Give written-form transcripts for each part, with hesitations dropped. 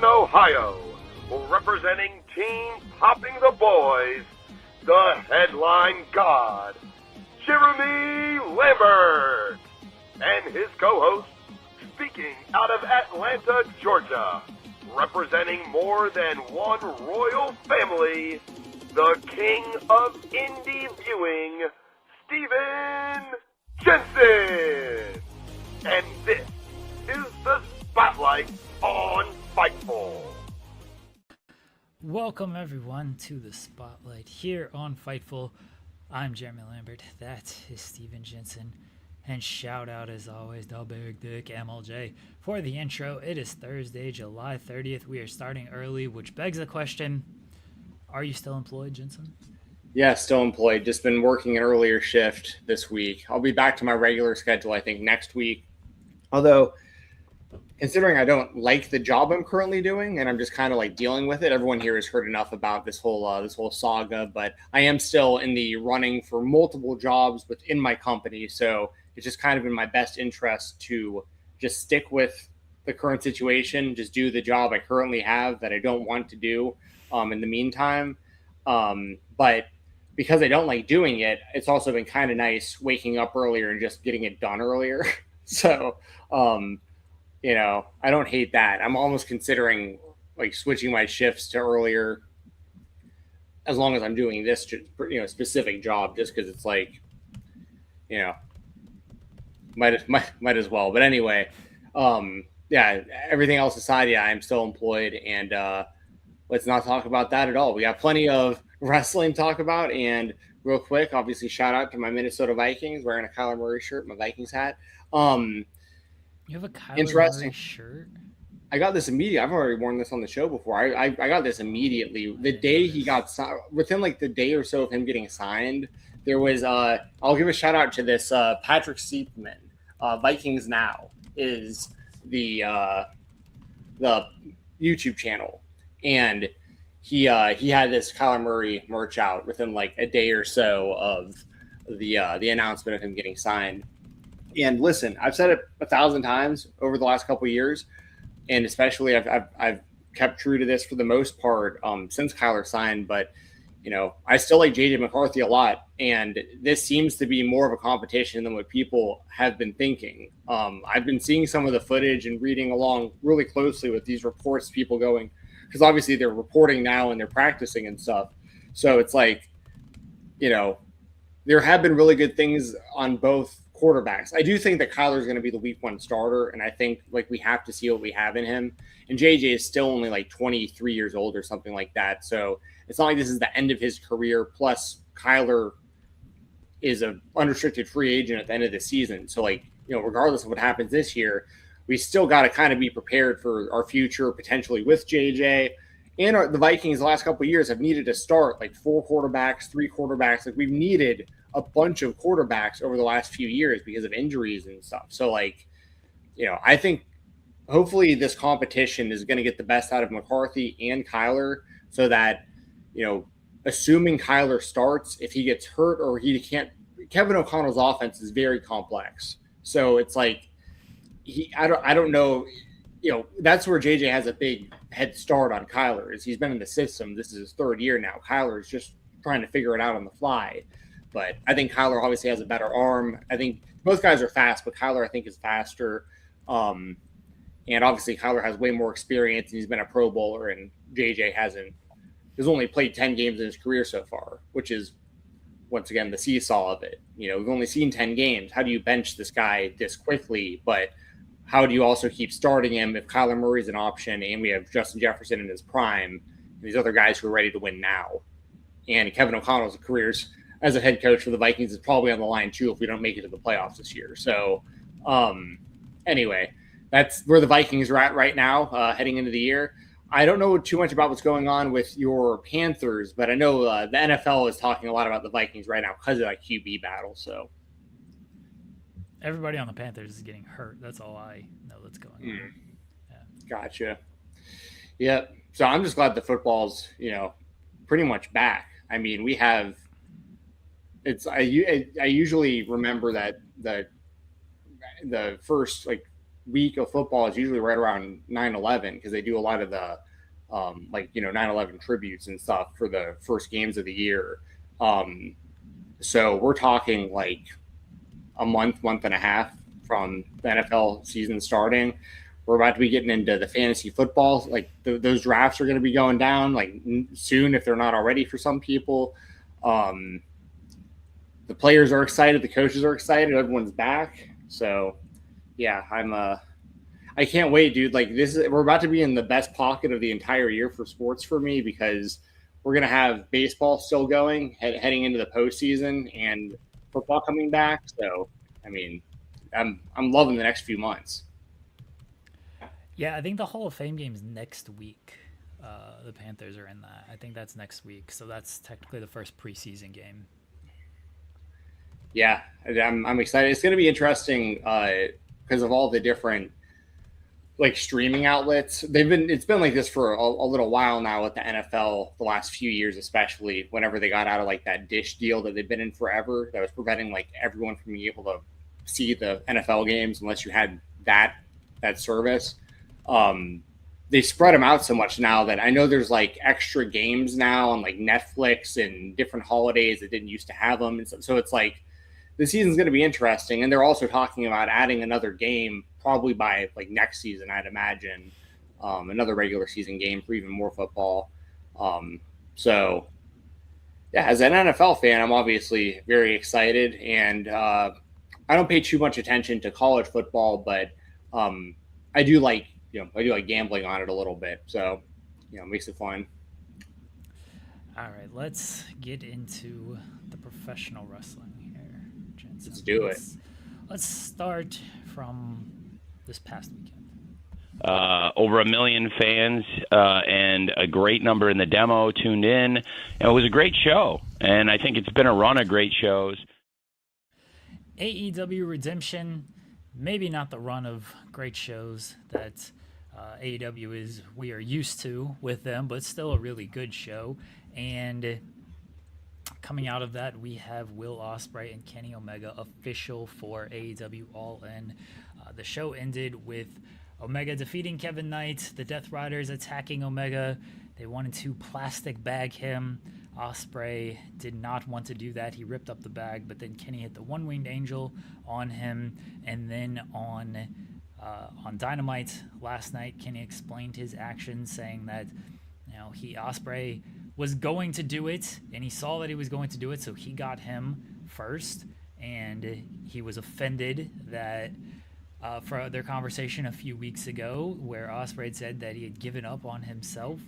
Ohio, representing Team Popping the Boys, the headline god, Jeremy Lambert, and his co-host, speaking out of Atlanta, Georgia, representing more than one royal family, the king of indie viewing, Stephen Jensen. And this is the Spotlight on Fightful. Welcome everyone to the Spotlight here on Fightful. I'm Jeremy Lambert, that is Stephen Jensen, and shout out as always to Big Dick MLJ for the intro. It is Thursday, July 30th. We are starting early, which begs the question, are you still employed, Jensen? Yeah, still employed. Just been working an earlier shift this week. I'll be back to my regular schedule, I think, next week. Although, considering I don't like the job I'm currently doing and I'm just kind of like dealing with it, everyone here has heard enough about this whole saga, but I am still in the running for multiple jobs within my company. So it's just kind of in my best interest to just stick with the current situation, just do the job I currently have that I don't want to do in the meantime. But because I don't like doing it, it's also been kind of nice waking up earlier and just getting it done earlier. So, I don't hate that. I'm almost considering like switching my shifts to earlier as long as I'm doing this, specific job, just because it's like, might as well. But anyway, everything else aside, I'm still employed, and let's not talk about that at all. We got plenty of wrestling to talk about, and real quick, obviously, shout out to my Minnesota Vikings, wearing a Kyler Murray shirt, my Vikings hat. You have a Kyler Murray shirt? I got this immediately. I've already worn this on the show before. I got this immediately. The day he got signed, within like the day or so of him getting signed, there was, I'll give a shout out to this Patrick Seepman. Vikings Now is the YouTube channel. And he had this Kyler Murray merch out within like a day or so of the announcement of him getting signed. And listen, I've said it 1,000 times over the last couple of years, and especially I've kept true to this for the most part since Kyler signed. But I still like JJ McCarthy a lot, and this seems to be more of a competition than what people have been thinking. I've been seeing some of the footage and reading along really closely with these reports, people going, because obviously they're reporting now and they're practicing and stuff. So it's like, there have been really good things on both quarterbacks. I do think that Kyler is going to be the week one starter, and I think like we have to see what we have in him. And JJ is still only like 23 years old or something like that. So it's not like this is the end of his career. Plus, Kyler is an unrestricted free agent at the end of the season. So regardless of what happens this year, we still got to kind of be prepared for our future potentially with JJ. And the Vikings the last couple of years have needed to start like 4 quarterbacks, 3 quarterbacks. Like we've needed a bunch of quarterbacks over the last few years because of injuries and stuff. So I think hopefully this competition is going to get the best out of McCarthy and Kyler so that, assuming Kyler starts, if he gets hurt or he can't, Kevin O'Connell's offense is very complex. So it's like, I don't know, that's where JJ has a big head start on Kyler is he's been in the system. This is his 3rd year now. Kyler is just trying to figure it out on the fly. But I think Kyler obviously has a better arm. I think both guys are fast, but Kyler I think is faster. And obviously Kyler has way more experience and he's been a Pro Bowler, and JJ hasn't. He's only played 10 games in his career so far, which is once again the seesaw of it. We've only seen 10 games. How do you bench this guy this quickly? But how do you also keep starting him if Kyler Murray's an option and we have Justin Jefferson in his prime and these other guys who are ready to win now? And Kevin O'Connell's careers as a head coach for the Vikings is probably on the line too if we don't make it to the playoffs this year. So anyway, that's where the Vikings are at right now heading into the year. I don't know too much about what's going on with your Panthers, but I know the NFL is talking a lot about the Vikings right now because of that QB battle. So everybody on the Panthers is getting hurt. That's all I know that's going on. Yeah. Gotcha. Yep. So I'm just glad the football's, pretty much back. I mean, we have I usually remember that the first week of football is usually right around 9/11 because they do a lot of the 9/11 tributes and stuff for the first games of the year. So we're talking like a month and a half from the NFL season starting. We're about to be getting into the fantasy football. Like those drafts are going to be going down like soon if they're not already for some people. The players are excited. The coaches are excited. Everyone's back. So yeah, I can't wait, dude. Like we're about to be in the best pocket of the entire year for sports for me because we're going to have baseball still going heading into the postseason and football coming back. So, I mean, I'm loving the next few months. Yeah, I think the Hall of Fame game's next week. The Panthers are in that. I think that's next week. So that's technically the first preseason game. Yeah, I'm excited. It's going to be interesting because of all the different like streaming outlets. It's been like this for a little while now with the NFL, the last few years, especially whenever they got out of like that dish deal that they've been in forever that was preventing like everyone from being able to see the NFL games unless you had that service. They spread them out so much now that I know there's like extra games now on like Netflix and different holidays that didn't used to have them. And so it's like the season's going to be interesting. And they're also talking about adding another game probably by like next season, I'd imagine, another regular season game for even more football. So yeah, as an NFL fan, I'm obviously very excited, and I don't pay too much attention to college football, but I do like gambling on it a little bit. So, it makes it fun. All right, let's get into the professional wrestling here, Jensen. Let's do it. Let's start from this past weekend. Over 1 million fans and a great number in the demo tuned in. And it was a great show, and I think it's been a run of great shows. AEW Redemption, maybe not the run of great shows that AEW we are used to with them, but still a really good show. And coming out of that, we have Will Ospreay and Kenny Omega official for AEW All In. The show ended with Omega defeating Kevin Knight, the Death Riders attacking Omega. They wanted to plastic bag him. Ospreay did not want to do that. He ripped up the bag, but then Kenny hit the One-Winged Angel on him. And then on Dynamite last night, Kenny explained his actions, saying that Ospreay was going to do it, and he saw that he was going to do it, so he got him first, and he was offended that for their conversation a few weeks ago where Ospreay said that he had given up on himself,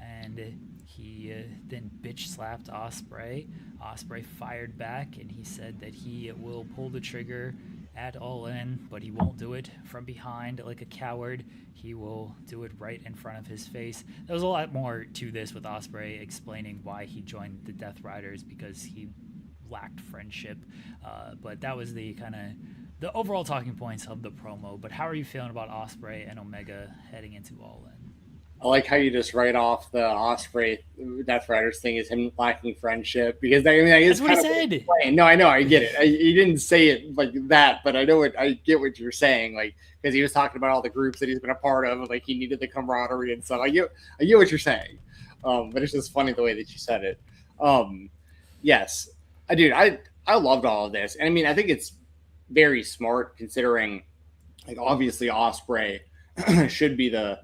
and he then bitch slapped Ospreay. Ospreay fired back, and he said that he will pull the trigger at All In, but he won't do it from behind like a coward. He will do it right in front of his face. There was a lot more to this with Ospreay explaining why he joined the Death Riders, because he lacked friendship. But that was the the overall talking points of the promo. But how are you feeling about Ospreay and Omega heading into All In? I like how you just write off the Ospreay Death Riders thing as him lacking friendship, because that's what he said. No, I know, I get it. He didn't say it like that, but I get what you're saying. Like, because he was talking about all the groups that he's been a part of, and like he needed the camaraderie and stuff. I get what you're saying, but it's just funny the way that you said it. Yes, I loved all of this, and I mean, I think it's very smart considering, like, obviously Ospreay should be the,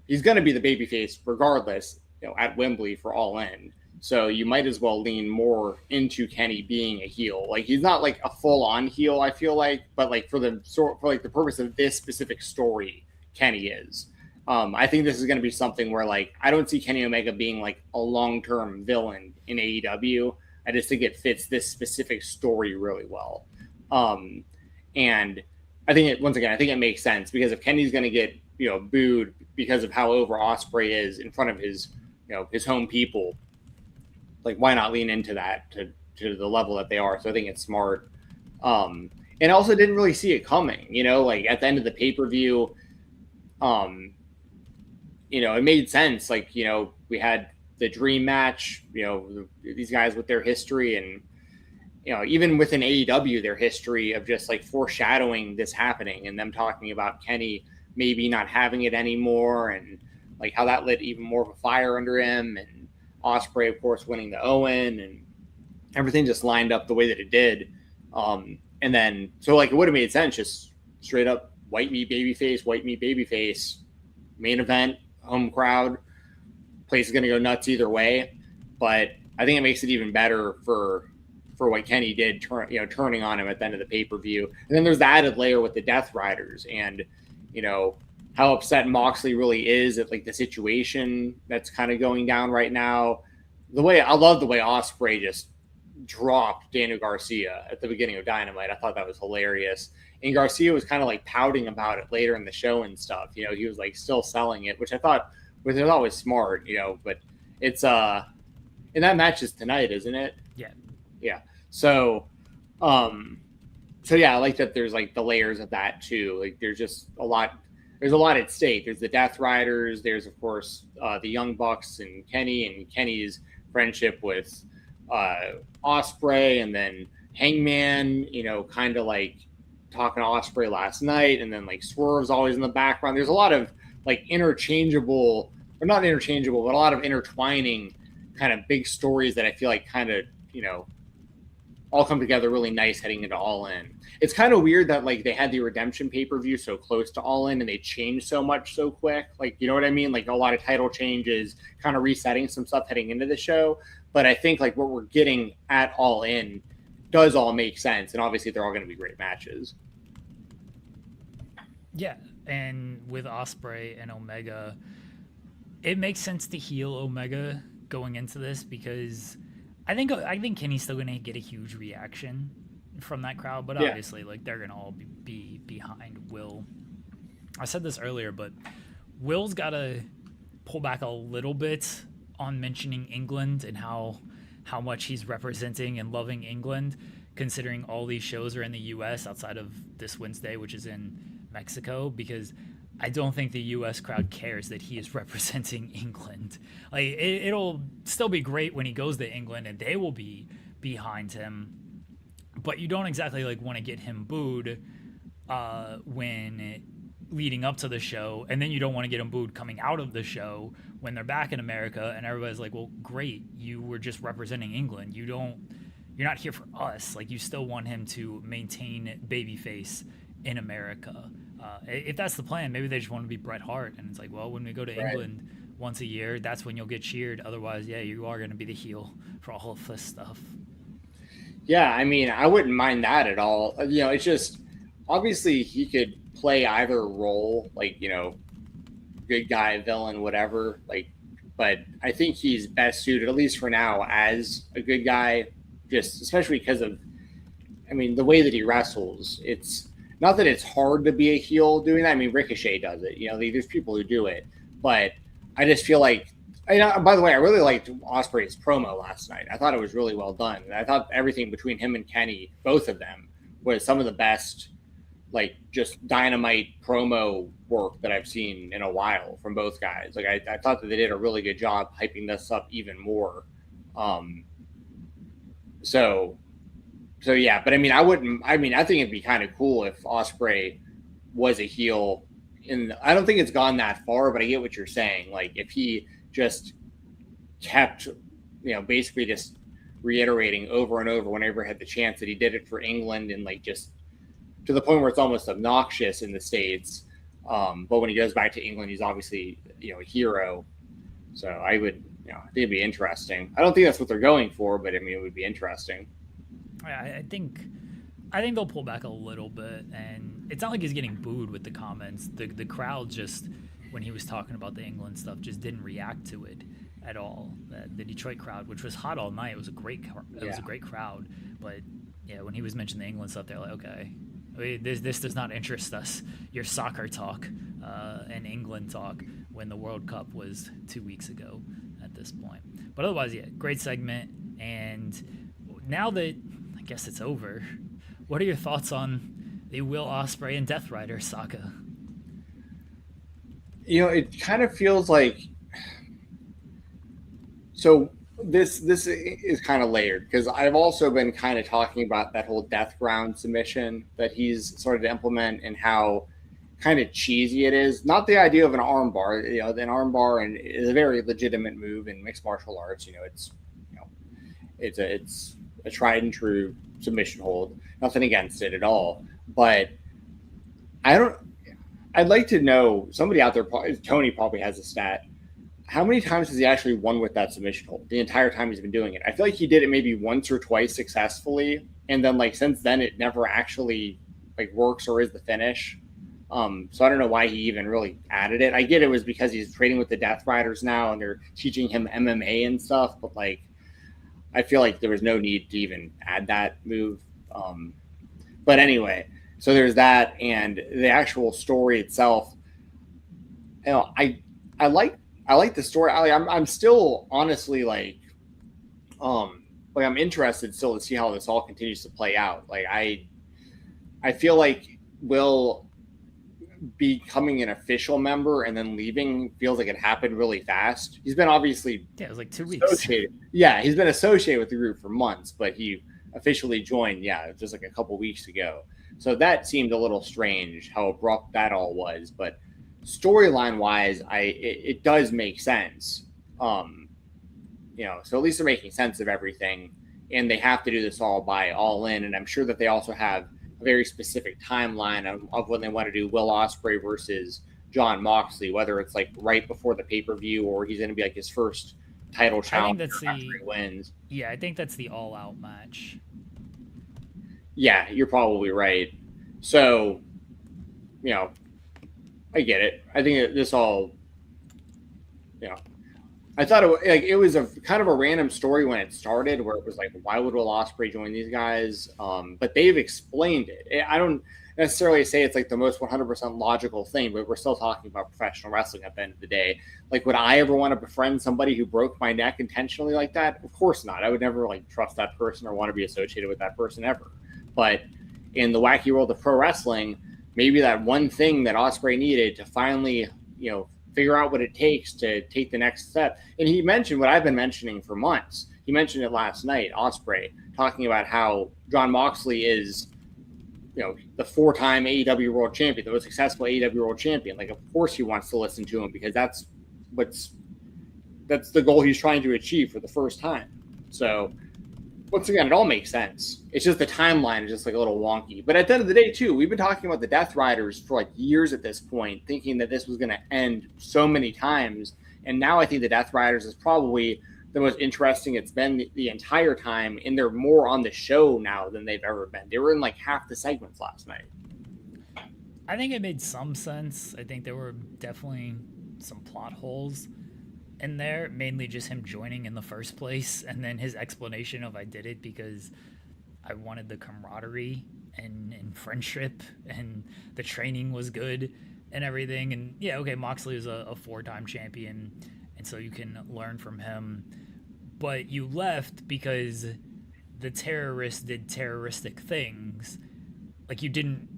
he's going to be the babyface regardless, at Wembley for All In. So you might as well lean more into Kenny being a heel. Like, he's not like a full-on heel, I feel like, but like for the purpose of this specific story, Kenny is. I think this is going to be something where, like, I don't see Kenny Omega being like a long-term villain in AEW. I just think it fits this specific story really well. And I think it makes sense, because if Kenny's going to get, booed because of how over Ospreay is in front of his, his home people, like, why not lean into that to the level that they are? So I think it's smart. And also didn't really see it coming, like at the end of the pay-per-view, it made sense. Like, we had the dream match, these guys with their history, and even within AEW, their history of just like foreshadowing this happening and them talking about Kenny maybe not having it anymore, and like how that lit even more of a fire under him, and Ospreay, of course, winning the Owen, and everything just lined up the way that it did. And then, so like it would have made sense, just straight up white meat babyface, main event, home crowd, place is going to go nuts either way. But I think it makes it even better for what Kenny did, turning on him at the end of the pay-per-view. And then there's the added layer with the Death Riders, and how upset Moxley really is at like the situation that's kind of going down right now. I love the way Ospreay just dropped Daniel Garcia at the beginning of Dynamite. I thought that was hilarious. And Garcia was kind of like pouting about it later in the show and stuff. He was like still selling it, which I thought was always smart, but it's and that match is tonight, isn't it? Yeah. So yeah, I like that there's like the layers of that too. Like there's a lot at stake. There's the Death Riders, there's of course the Young Bucks and Kenny's friendship with Ospreay, and then Hangman, kind of like talking to Ospreay last night, and then like Swerve's always in the background. There's a lot of like a lot of intertwining kind of big stories that I feel like kind of, all come together really nice heading into All In. It's kind of weird that like they had the Redemption pay-per-view so close to All In and they changed so much so quick. Like, you know what I mean? Like a lot of title changes, kind of resetting some stuff heading into the show. But I think like what we're getting at All In does all make sense. And obviously they're all going to be great matches. Yeah. And with Ospreay and Omega, it makes sense to heel Omega going into this, because I think Kenny's still going to get a huge reaction from that crowd, but obviously like they're going to all be behind Will. I said this earlier, but Will's got to pull back a little bit on mentioning England and how much he's representing and loving England, considering all these shows are in the US outside of this Wednesday, which is in Mexico, because I don't think the U.S. crowd cares that he is representing England. Like it'll still be great when he goes to England and they will be behind him, but you don't exactly like want to get him booed when leading up to the show, and then you don't want to get him booed coming out of the show when they're back in America and everybody's like, well, great, you were just representing England. You're not here for us. Like you still want him to maintain babyface in America. If that's the plan, maybe they just want to be Bret Hart, and it's like, well, when we go to England once a year, that's when you'll get cheered. Otherwise, yeah, you are going to be the heel for all of this stuff. Yeah, I mean, I wouldn't mind that at all. It's just obviously he could play either role, like good guy, villain, whatever. Like, but I think he's best suited, at least for now, as a good guy. Just especially because of, the way that he wrestles. It's not that it's hard to be a heel doing that. I mean, Ricochet does it. There's people who do it. But I just feel like, by the way, I really liked Ospreay's promo last night. I thought it was really well done. I thought everything between him and Kenny, both of them, was some of the best, like, just dynamite promo work that I've seen in a while from both guys. Like, I thought that they did a really good job hyping this up even more. So yeah, but I think it'd be kind of cool if Ospreay was a heel. I don't think it's gone that far, but I get what you're saying. Like if he just kept, basically just reiterating over and over whenever he had the chance that he did it for England, and like just to the point where it's almost obnoxious in the States. But when he goes back to England, he's obviously, a hero. So I think it'd be interesting. I don't think that's what they're going for, but it would be interesting. I think they'll pull back a little bit, and it's not like he's getting booed with the comments. The crowd just, when he was talking about the England stuff, just didn't react to it at all. The Detroit crowd, which was hot all night, it was a great crowd. But yeah, when he was mentioning the England stuff, they're like, okay, this does not interest us. Your soccer talk and England talk when the World Cup was 2 weeks ago at this point. But otherwise, yeah, great segment. And now that I guess it's over, what are your thoughts on the Will Ospreay and Death Rider saga? It kind of feels like, so this is kind of layered because I've also been kind of talking about that whole death ground submission that he's started to implement and how kind of cheesy it is. Not the idea of an armbar, an armbar and is a very legitimate move in mixed martial arts. It's a tried and true submission hold. Nothing against it at all, but I'd like to know, somebody out there, Tony probably has a stat. How many times has he actually won with that submission hold the entire time he's been doing it? I feel like he did it maybe once or twice successfully. And then since then it never actually works or is the finish. So I don't know why he even really added it. I get it was because he's training with the Death Riders now and they're teaching him MMA and stuff. But I feel like there was no need to even add that move. But anyway, so there's that, and the actual story itself. I like the story. I'm still honestly I'm interested still to see how this all continues to play out. I feel like Will becoming an official member and then leaving feels like it happened really fast. He's been obviously it was 2 weeks. He's been associated with the group for months, but he officially joined just a couple weeks ago. So that seemed a little strange how abrupt that all was, but storyline wise, it does make sense. So at least they're making sense of everything, and they have to do this all by All In, and I'm sure that they also have a very specific timeline of when they want to do Will Ospreay versus Jon Moxley, whether it's right before the pay-per-view or he's going to be his first title challenge. I think that's he wins. Yeah, I think that's the all-out match. Yeah, you're probably right. So, I get it. I think this all, I thought it was a kind of a random story when it started, where it was why would Will Ospreay join these guys? But they've explained it. I don't necessarily say it's the most 100% logical thing, but we're still talking about professional wrestling at the end of the day. Would I ever want to befriend somebody who broke my neck intentionally like that? Of course not. I would never trust that person or want to be associated with that person ever. But in the wacky world of pro wrestling, maybe that one thing that Ospreay needed to finally, figure out what it takes to take the next step. And he mentioned what I've been mentioning for months. He mentioned it last night, Ospreay, talking about how Jon Moxley is, the 4-time AEW World Champion, the most successful AEW World Champion. Of course he wants to listen to him because that's the goal he's trying to achieve for the first time. So once again, it all makes sense. It's just the timeline is just a little wonky. But at the end of the day, too, we've been talking about the Death Riders for years at this point, thinking that this was going to end so many times. And now I think the Death Riders is probably the most interesting it's been the entire time. And they're more on the show now than they've ever been. They were in half the segments last night. I think it made some sense. I think there were definitely some plot holes in there, mainly just him joining in the first place, and then his explanation of I did it because I wanted the camaraderie and friendship, and the training was good and everything. And yeah, okay, Moxley is a 4-time champion, and so you can learn from him, but you left because the terrorists did terroristic things. You didn't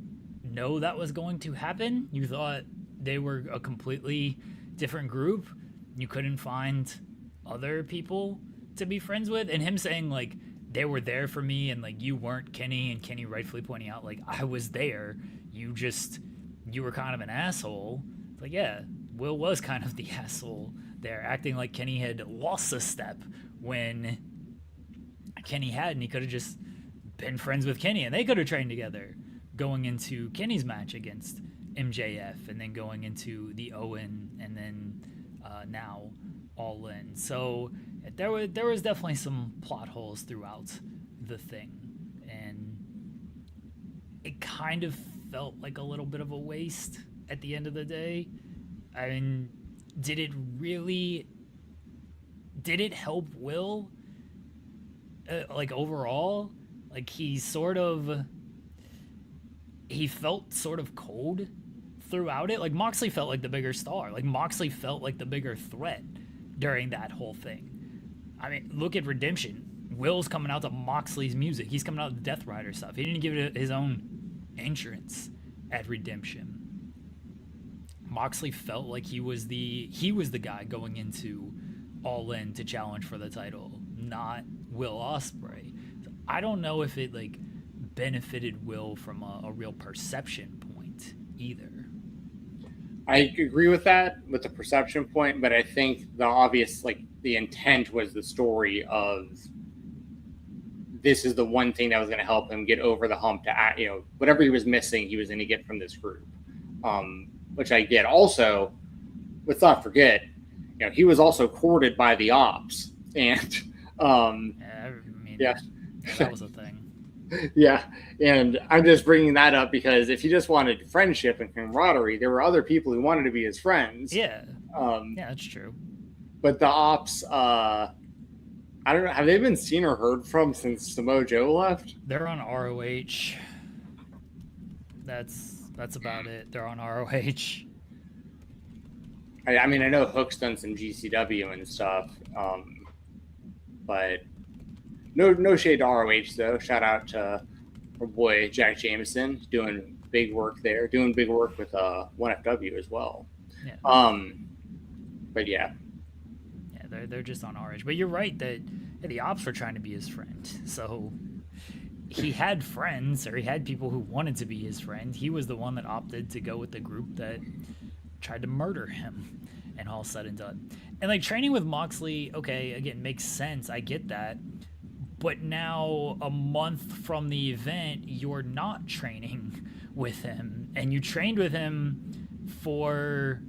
know that was going to happen. You thought they were a completely different group. You couldn't find other people to be friends with, and him saying they were there for me and you weren't Kenny, and Kenny rightfully pointing out I was there, you were kind of an asshole. Yeah, Will was kind of the asshole there, acting like Kenny had lost a step when Kenny hadn't. He could have just been friends with Kenny and they could have trained together going into Kenny's match against MJF, and then going into the Owen, and then now All In. So there was definitely some plot holes throughout the thing, and it kind of felt like a little bit of a waste at the end of the day. I mean, did it help Will overall? He felt sort of cold throughout it. Moxley felt like the bigger star. Moxley felt like the bigger threat during that whole thing. I mean, look at Redemption. Will's coming out to Moxley's music. He's coming out to Death Rider stuff. He didn't give it his own entrance at Redemption. Moxley felt like he was the guy going into All In to challenge for the title, not Will Ospreay. So I don't know if it like benefited Will from a real perception point either. I agree with that, with the perception point, but I think the obvious, like, the intent was the story of this is the one thing that was going to help him get over the hump to, you know, whatever he was missing, he was going to get from this group, which I get. Also, let's not forget, you know, he was also courted by the Ops, and that was a thing. Yeah, and I'm just bringing that up because if he just wanted friendship and camaraderie, there were other people who wanted to be his friends. Yeah, that's true. But the Ops, I don't know, have they been seen or heard from since Samoa Joe left? They're on ROH. That's about it. They're on ROH. I mean, I know Hook's done some GCW and stuff, but no shade to ROH though. Shout out to our boy Jack Jameson, doing big work there, doing big work with 1FW as well. Yeah. But yeah. Yeah, they're just on ROH. But you're right that the Ops were trying to be his friend. So he had friends, or he had people who wanted to be his friend. He was the one that opted to go with the group that tried to murder him, and all said and done. And like training with Moxley, okay, again, makes sense. I get that. But now, a month from the event, you're not training with him. And you trained with him for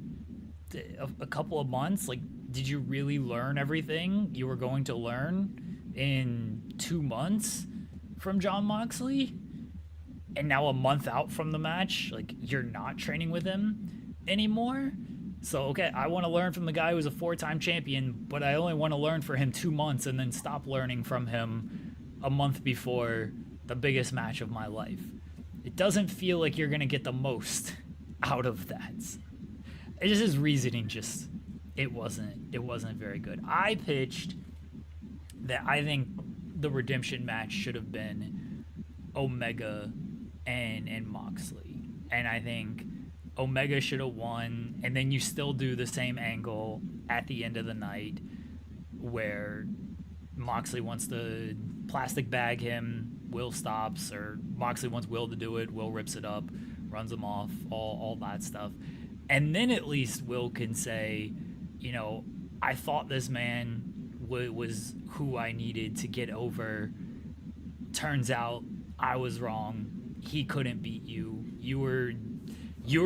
a couple of months. Like, did you really learn everything you were going to learn in 2 months from Jon Moxley? And now a month out from the match, like, you're not training with him anymore? So, okay, I want to learn from the guy who's a 4-time champion, but I only want to learn for him 2 months and then stop learning from him a month before the biggest match of my life. It doesn't feel like you're going to get the most out of that. It just his reasoning just, it wasn't very good. I pitched that I think the redemption match should have been Omega and Moxley. And I think Omega should have won, and then you still do the same angle at the end of the night where Moxley wants to plastic bag him, Will stops, or Moxley wants Will to do it, Will rips it up, runs him off, all that stuff. And then at least Will can say, you know, I thought this man was who I needed to get over. Turns out I was wrong. He couldn't beat you. You were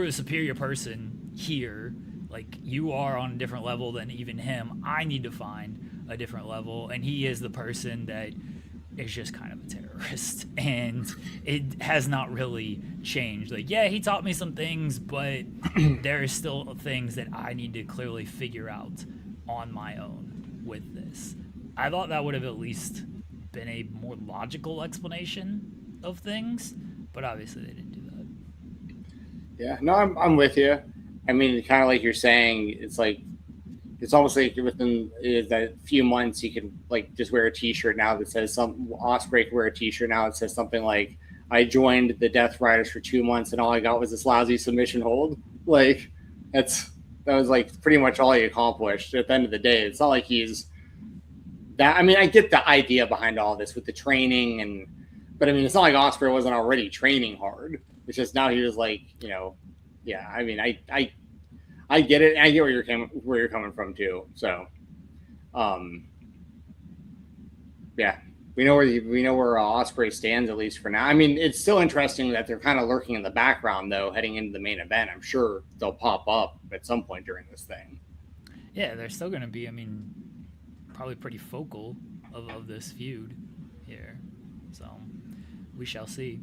a superior person here. Like, you are on a different level than even him. I need to find a different level. And he is the person that is just kind of a terrorist. And it has not really changed. Like, yeah, he taught me some things, but there are still things that I need to clearly figure out on my own with this. I thought that would have at least been a more logical explanation of things, but obviously they didn't do that. Yeah, no, I'm with you. I mean, kind of like you're saying, it's like, it's almost like within that few months, he could like just wear a T-shirt now that says Ospreay could wear a T-shirt now that says something like, I joined the Death Riders for 2 months and all I got was this lousy submission hold. Like, that was like pretty much all he accomplished at the end of the day. It's not like he's that. I mean, I get the idea behind all this with the training, but I mean, it's not like Ospreay wasn't already training hard. It's just now he was like, you know, yeah. I mean, I get it. I get where you're coming from too. So, yeah, we know where Ospreay stands, at least for now. I mean, it's still interesting that they're kind of lurking in the background though, heading into the main event. I'm sure they'll pop up at some point during this thing. Yeah, they're still going to be. I mean, probably pretty focal of this feud here. So we shall see.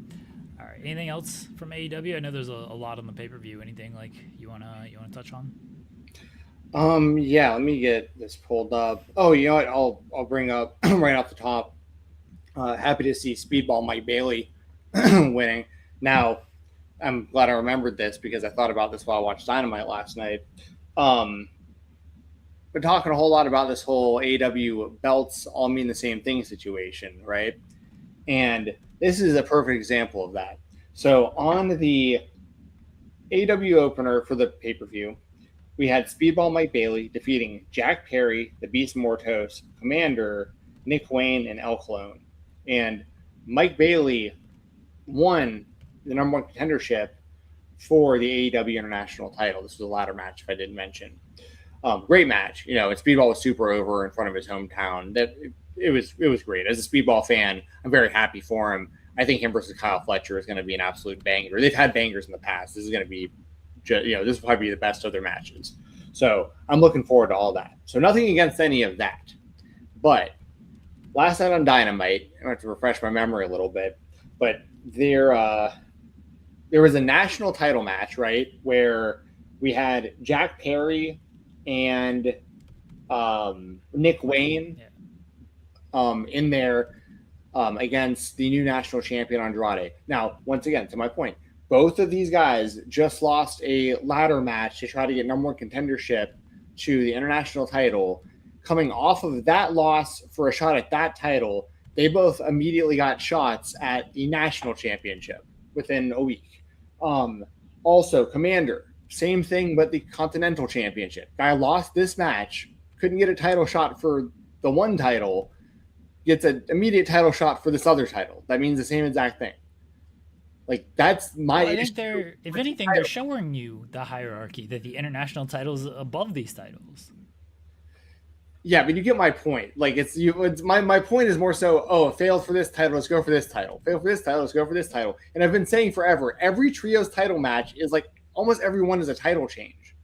All right. Anything else from AEW? I know there's a lot on the pay-per-view. Anything like you wanna touch on? Yeah. Let me get this pulled up. Oh, you know what? I'll bring up right off the top. Happy to see Speedball Mike Bailey winning. Now, I'm glad I remembered this because I thought about this while I watched Dynamite last night. Been talking a whole lot about this whole AEW belts all mean the same thing situation, right? And this is a perfect example of that. So on the AEW opener for the pay-per-view, we had Speedball Mike Bailey defeating Jack Perry, the Beast Mortos, Commander, Nick Wayne, and El Colon. And Mike Bailey won the number one contendership for the AEW International title. This was a ladder match, if I didn't mention. Great match. And Speedball was super over in front of his hometown. It was great. As a Speedball fan, I'm very happy for him. I think him versus Kyle Fletcher is going to be an absolute banger. They've had bangers in the past. This is going to be, this will probably be the best of their matches. So I'm looking forward to all that. So nothing against any of that. But last night on Dynamite, I have to refresh my memory a little bit, but there was a national title match, right, where we had Jack Perry and Nick Wayne in there against the new national champion Andrade. Now, once again, to my point, both of these guys just lost a ladder match to try to get number one contendership to the international title. Coming off of that loss for a shot at that title, they both immediately got shots at the national championship within a week. Also, Commander, same thing, but the Continental Championship. Guy lost this match, couldn't get a title shot for the one title, gets an immediate title shot for this other title. That means the same exact thing. Like, that's my I think if anything, they're showing you the hierarchy, that the international title is above these titles. Yeah, but you get my point. Like, my point is more so, failed for this title, let's go for this title. Failed for this title, let's go for this title. And I've been saying forever, every trios title match is like, almost every one is a title change.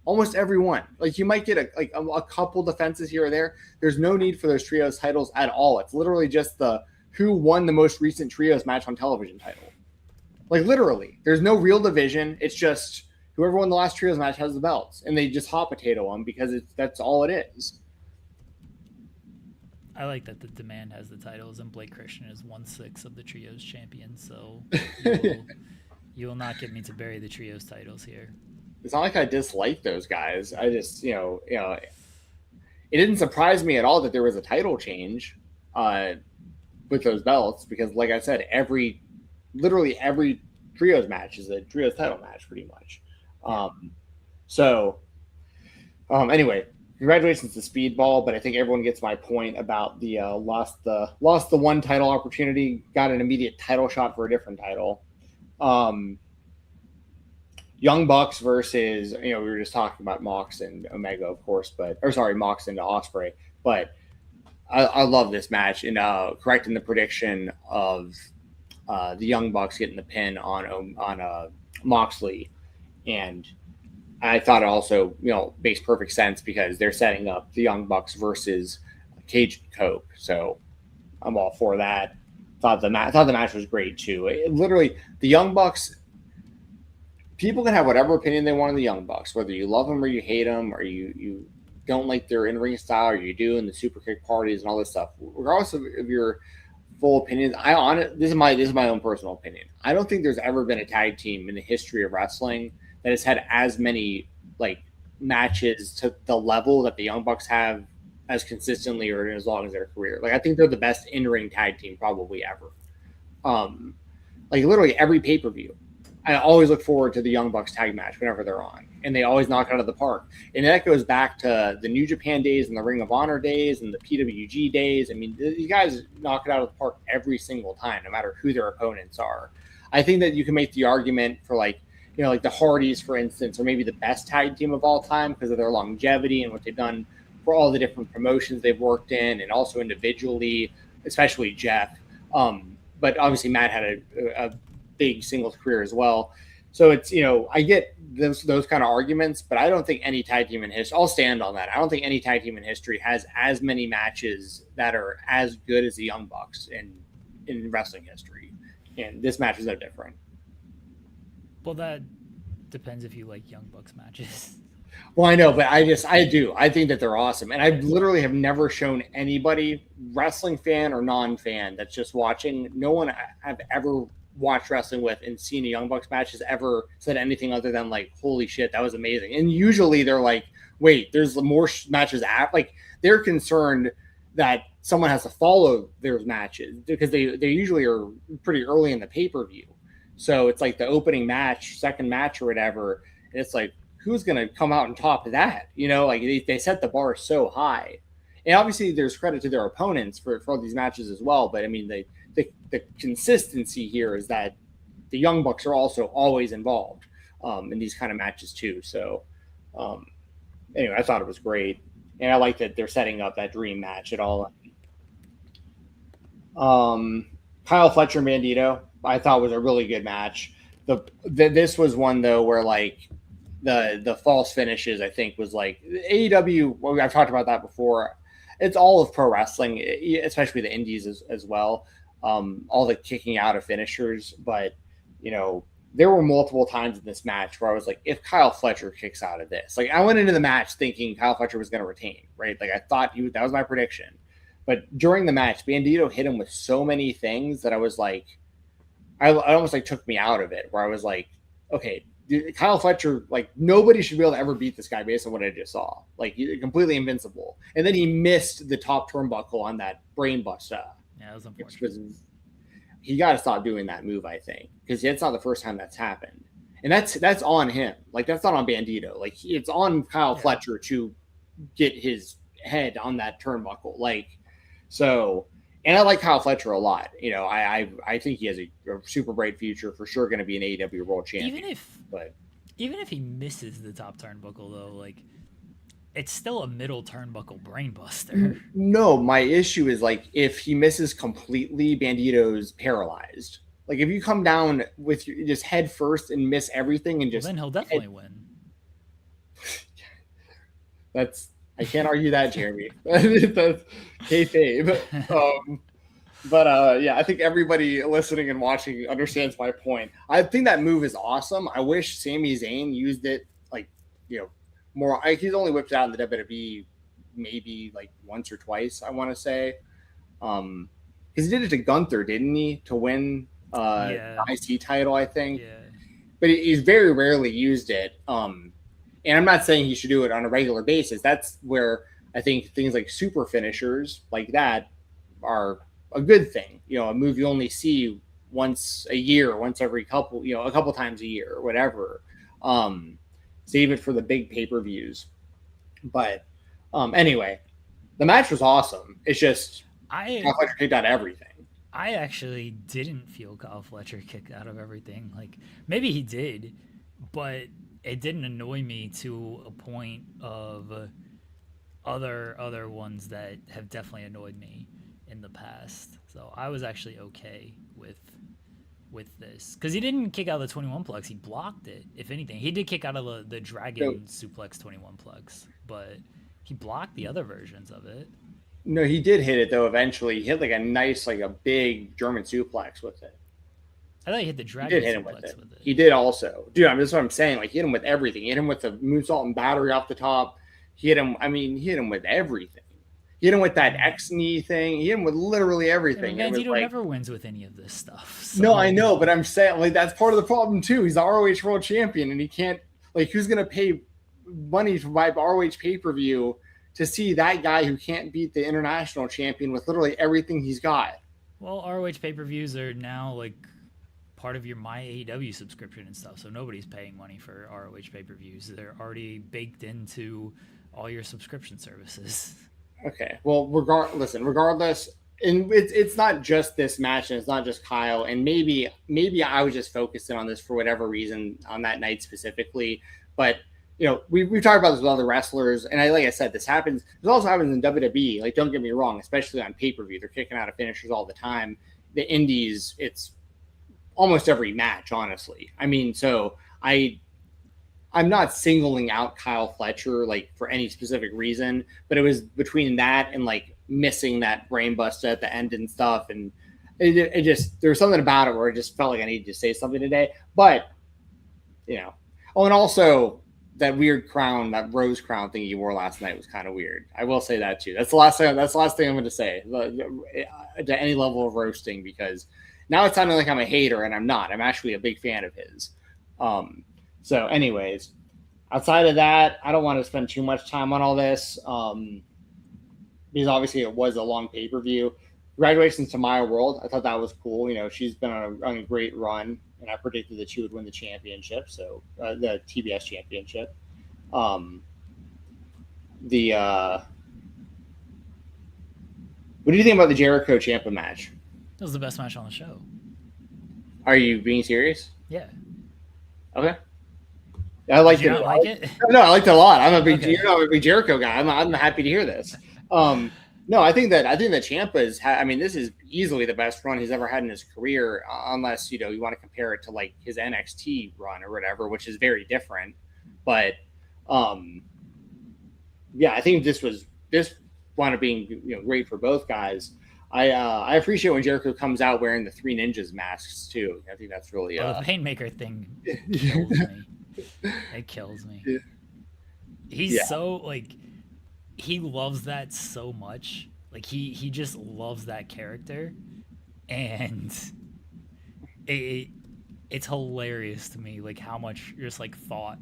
Almost every one. Like, you might get a couple defenses here or there. There's no need for those trios titles at all. It's literally just the who won the most recent trios match on television title. Like, literally. There's no real division. It's just whoever won the last trios match has the belts. And they just hot potato them because that's all it is. I like that the Demand has the titles and Blake Christian is 1/6 of the Trios champion, so you will not get me to bury the Trios titles here. It's not like I dislike those guys. I just, it didn't surprise me at all that there was a title change with those belts because, like I said, literally every Trios match is a Trios title match pretty much. Anyway, congratulations to Speedball, but I think everyone gets my point about the lost the one title opportunity, got an immediate title shot for a different title. Young Bucks versus, we were just talking about Mox and Omega, of course, Mox and Ospreay, but I love this match and correcting the prediction of the Young Bucks getting the pin on Moxley, and I thought it also, makes perfect sense because they're setting up the Young Bucks versus Cage and Coke. So I'm all for that. Thought the match was great too. Literally, the Young Bucks, people can have whatever opinion they want on the Young Bucks, whether you love them or you hate them, or you don't like their in-ring style, or you do in the super kick parties and all this stuff. Regardless of your full opinions, this is my own personal opinion. I don't think there's ever been a tag team in the history of wrestling that has had as many matches to the level that the Young Bucks have as consistently or as long as their career. Like, I think they're the best in-ring tag team probably ever. Literally every pay-per-view, I always look forward to the Young Bucks tag match whenever they're on, and they always knock it out of the park. And that goes back to the New Japan days and the Ring of Honor days and the PWG days. I mean, these guys knock it out of the park every single time, no matter who their opponents are. I think that you can make the argument for the Hardys, for instance, are maybe the best tag team of all time because of their longevity and what they've done for all the different promotions they've worked in, and also individually, especially Jeff. But obviously Matt had a big singles career as well. So it's, I get those kind of arguments, but I don't think any tag team in history, I'll stand on that. I don't think any tag team in history has as many matches that are as good as the Young Bucks in wrestling history. And this match is no different. Well, that depends if you like Young Bucks matches. Well, I know, but I do. I think that they're awesome. And I literally have never shown anybody, wrestling fan or non-fan, that's just watching. No one I've ever watched wrestling with and seen a Young Bucks match has ever said anything other than holy shit, that was amazing. And usually they're like, wait, there's more matches after. They're concerned that someone has to follow their matches because they usually are pretty early in the pay-per-view. So it's the opening match, second match or whatever. And it's who's going to come out on top of that? You know, like they set the bar so high. And obviously there's credit to their opponents for these matches as well. But I mean, the consistency here is that the Young Bucks are also always involved in these kind of matches too. So anyway, I thought it was great. And I like that they're setting up that dream match at all. Kyle Fletcher and Bandito, I thought was a really good match. This was one though where like the false finishes, I think, was like AEW. Well, I've talked about that before. It's all of pro wrestling, especially the indies as well. All the kicking out of finishers, but you know, there were multiple times in this match where I was like, if Kyle Fletcher kicks out of this, like I went into the match thinking Kyle Fletcher was going to retain, right? Like I thought that was my prediction. But during the match, Bandito hit him with so many things that I was like, I almost like took me out of it, where I was like, okay, dude, Kyle Fletcher, like nobody should be able to ever beat this guy based on what I just saw. Like he's completely invincible. And then he missed the top turnbuckle on that brain buster. Yeah, that was unfortunate. He got to stop doing that move, I think, because it's not the first time that's happened. And that's on him. Like that's not on Bandito. Like it's on Kyle Fletcher to get his head on that turnbuckle. Like, so, and I like Kyle Fletcher a lot. You know, I think he has a super bright future, for sure going to be an AEW world champion. Even if he misses the top turnbuckle though, like it's still a middle turnbuckle brainbuster. No, my issue is like if he misses completely, Bandito's paralyzed. Like if you come down with your, just head first and miss everything and just then he'll definitely win. I can't argue that, Jeremy. That's kayfabe. But I think everybody listening and watching understands my point. I think that move is awesome. I wish Sami Zayn used it like, you know, more. He's only whipped it out in the WWE maybe like once or twice, I want to say. Because he did it to Gunther, didn't he, to win the IC title, I think. Yeah. But he's very rarely used it. And I'm not saying he should do it on a regular basis. That's where I think things like super finishers like that are a good thing. You know, a move you only see once a year, once every couple, you know, a couple times a year or whatever. Save it for the big pay-per-views. But anyway, the match was awesome. It's just Kyle Fletcher kicked out everything. I actually didn't feel Kyle Fletcher kicked out of everything. Like maybe he did, but it didn't annoy me to a point of other ones that have definitely annoyed me in the past. So I was actually okay with this because he didn't kick out of the 21 plex. He blocked it. If anything, he did kick out of the dragon suplex 21 plex, but he blocked the other versions of it. No, he did hit it though. Eventually, he hit like a nice, like a big German suplex with it. I thought he hit the dragon. He did hit him with it. He did also, dude. That's what I'm saying. Like, he hit him with everything. He hit him with the moonsault and battery off the top. He hit him. I mean, he hit him with everything. He hit him with that X knee thing. He hit him with literally everything. Bandito never wins with any of this stuff. So. No, I know, but I'm saying like that's part of the problem too. He's the ROH World Champion, and he can't like who's gonna pay money to buy ROH pay-per-view to see that guy who can't beat the international champion with literally everything he's got. Well, ROH pay-per-views are now like part of your My AEW subscription and stuff, so nobody's paying money for ROH pay-per-views. They're already baked into all your subscription services. Okay, well, regardless, and it's not just this match, and it's not just Kyle, and maybe I was just focusing on this for whatever reason on that night specifically, but you know, we've talked about this with other wrestlers, and like I said, this also happens in WWE. Like, don't get me wrong, especially on pay-per-view, they're kicking out of finishers all the time. The indies, it's almost every match, honestly. I mean, so I'm not singling out Kyle Fletcher like for any specific reason, but it was between that and like missing that brain buster at the end and stuff, and it just there was something about it where I just felt like I needed to say something today. But you know, and also that weird crown, that rose crown thing you wore last night was kind of weird. I will say that too. That's the last thing I'm going to say to any level of roasting, because now it's sounding like I'm a hater, and I'm not. I'm actually a big fan of his. So anyways, outside of that, I don't want to spend too much time on all this because obviously it was a long pay-per-view. Congratulations to Maya World. I thought that was cool. You know, she's been on a great run, and I predicted that she would win the championship, so the TBS championship. The what do you think about the Jericho Ciampa match? That was the best match on the show. Are you being serious? Yeah. Okay. I liked Did you it. not like it? No, I liked it a lot. I'm a big, Okay. I'm a big Jericho guy. I'm happy to hear this. No, I think that Ciampa is. I mean, this is easily the best run he's ever had in his career, unless you want to compare it to like his NXT run or whatever, which is very different. But yeah, I think this wound up being great for both guys. I appreciate when Jericho comes out wearing the Three Ninjas masks too. I think that's really the Painmaker thing kills me. It kills me. Yeah. He's so like he loves that so much. Like he just loves that character, and it's hilarious to me like how much just like thought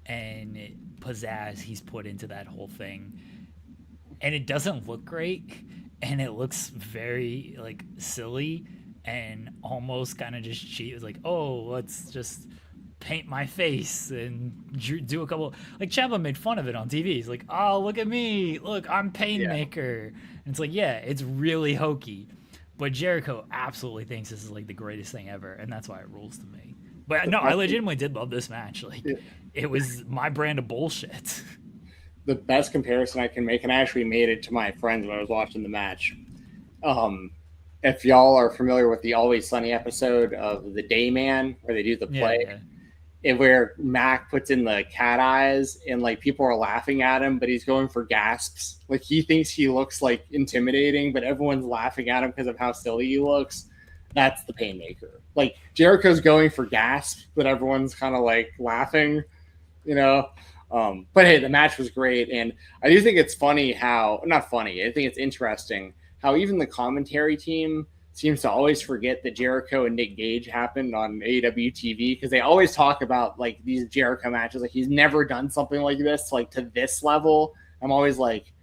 and pizzazz he's put into that whole thing. And it doesn't look great, and it looks very like silly and almost kind of just cheap. It's like, oh, let's just paint my face and do a couple. Like Ciampa made fun of it on TV. He's like, oh, look at me, look, I'm Painmaker. And it's like, yeah, it's really hokey, but Jericho absolutely thinks this is like the greatest thing ever, and that's why it rules to me. But no, I legitimately did love this match. Like, it was my brand of bullshit. The best comparison I can make, and I actually made it to my friends when I was watching the match. If y'all are familiar with the Always Sunny episode of The Dayman, where they do the play, and where Mac puts in the cat eyes and like people are laughing at him, but he's going for gasps. Like he thinks he looks like intimidating, but everyone's laughing at him because of how silly he looks. That's the Painmaker. Like Jericho's going for gasps, but everyone's kind of like laughing, But hey, the match was great, and I do think it's funny how not funny. I think it's interesting how even the commentary team seems to always forget that Jericho and Nick Gage happened on AEW TV, because they always talk about like these Jericho matches. Like he's never done something like this, like to this level. I'm always like,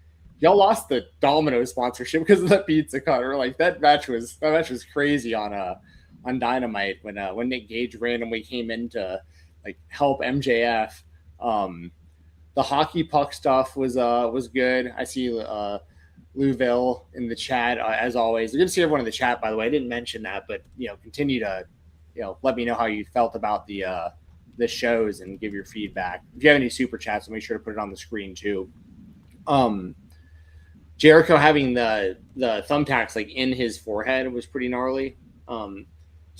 y'all lost the Domino sponsorship because of the pizza cutter. Like that match was crazy on Dynamite when Nick Gage randomly came in to like help MJF. The hockey puck stuff was good. I see Louville in the chat as always. Good to see everyone in the chat. By the way, I didn't mention that, but continue to let me know how you felt about the shows and give your feedback. If you have any super chats, I'll make sure to put it on the screen too. Jericho having the thumbtacks like in his forehead was pretty gnarly. So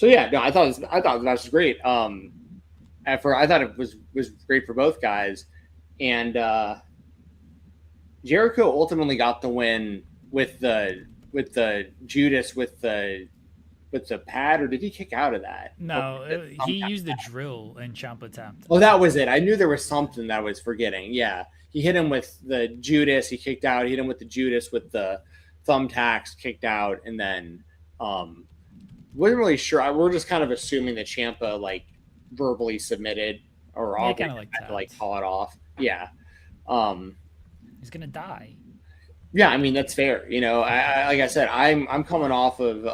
yeah, no, I thought the match was great. I thought it was great for both guys, and Jericho ultimately got the win with the Judas with the pad, or did he kick out of that? No, he used the drill and Ciampa tapped. Oh, that was it. I knew there was something that I was forgetting. Yeah, he hit him with the Judas. He kicked out. He hit him with the Judas with the thumbtacks, kicked out, and then wasn't really sure. We're just kind of assuming that Ciampa like verbally submitted or kind of had to like call it off. Yeah. He's gonna die. Yeah, I mean that's fair. I like I said, I'm coming off of